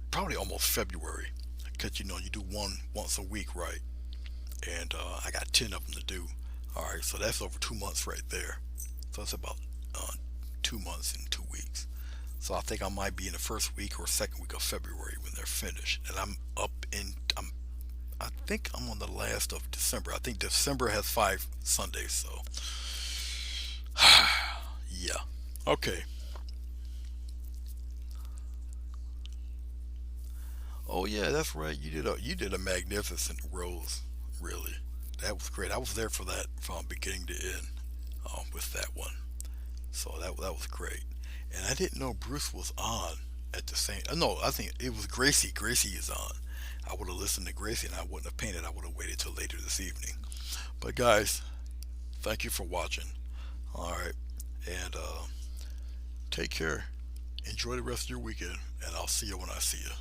probably almost February, because you do one once a week, right? And I got 10 of them to do. All right, so that's over 2 months right there. So it's about uh, 2 months and 2 weeks. So I think I might be in the first week or second week of February when they're finished, and I think I'm on the last of December. I think December has 5 Sundays, so yeah. Okay. Oh yeah, that's right. You did a magnificent rose. Really, that was great. I was there for that from beginning to end with that one. So that was great. And I didn't know Bruce was on at the same. No, I think it was Gracie. Gracie is on. I would have listened to Gracie and I wouldn't have painted. I would have waited till later this evening. But guys, thank you for watching. All right, and take care. Enjoy the rest of your weekend, and I'll see you when I see you.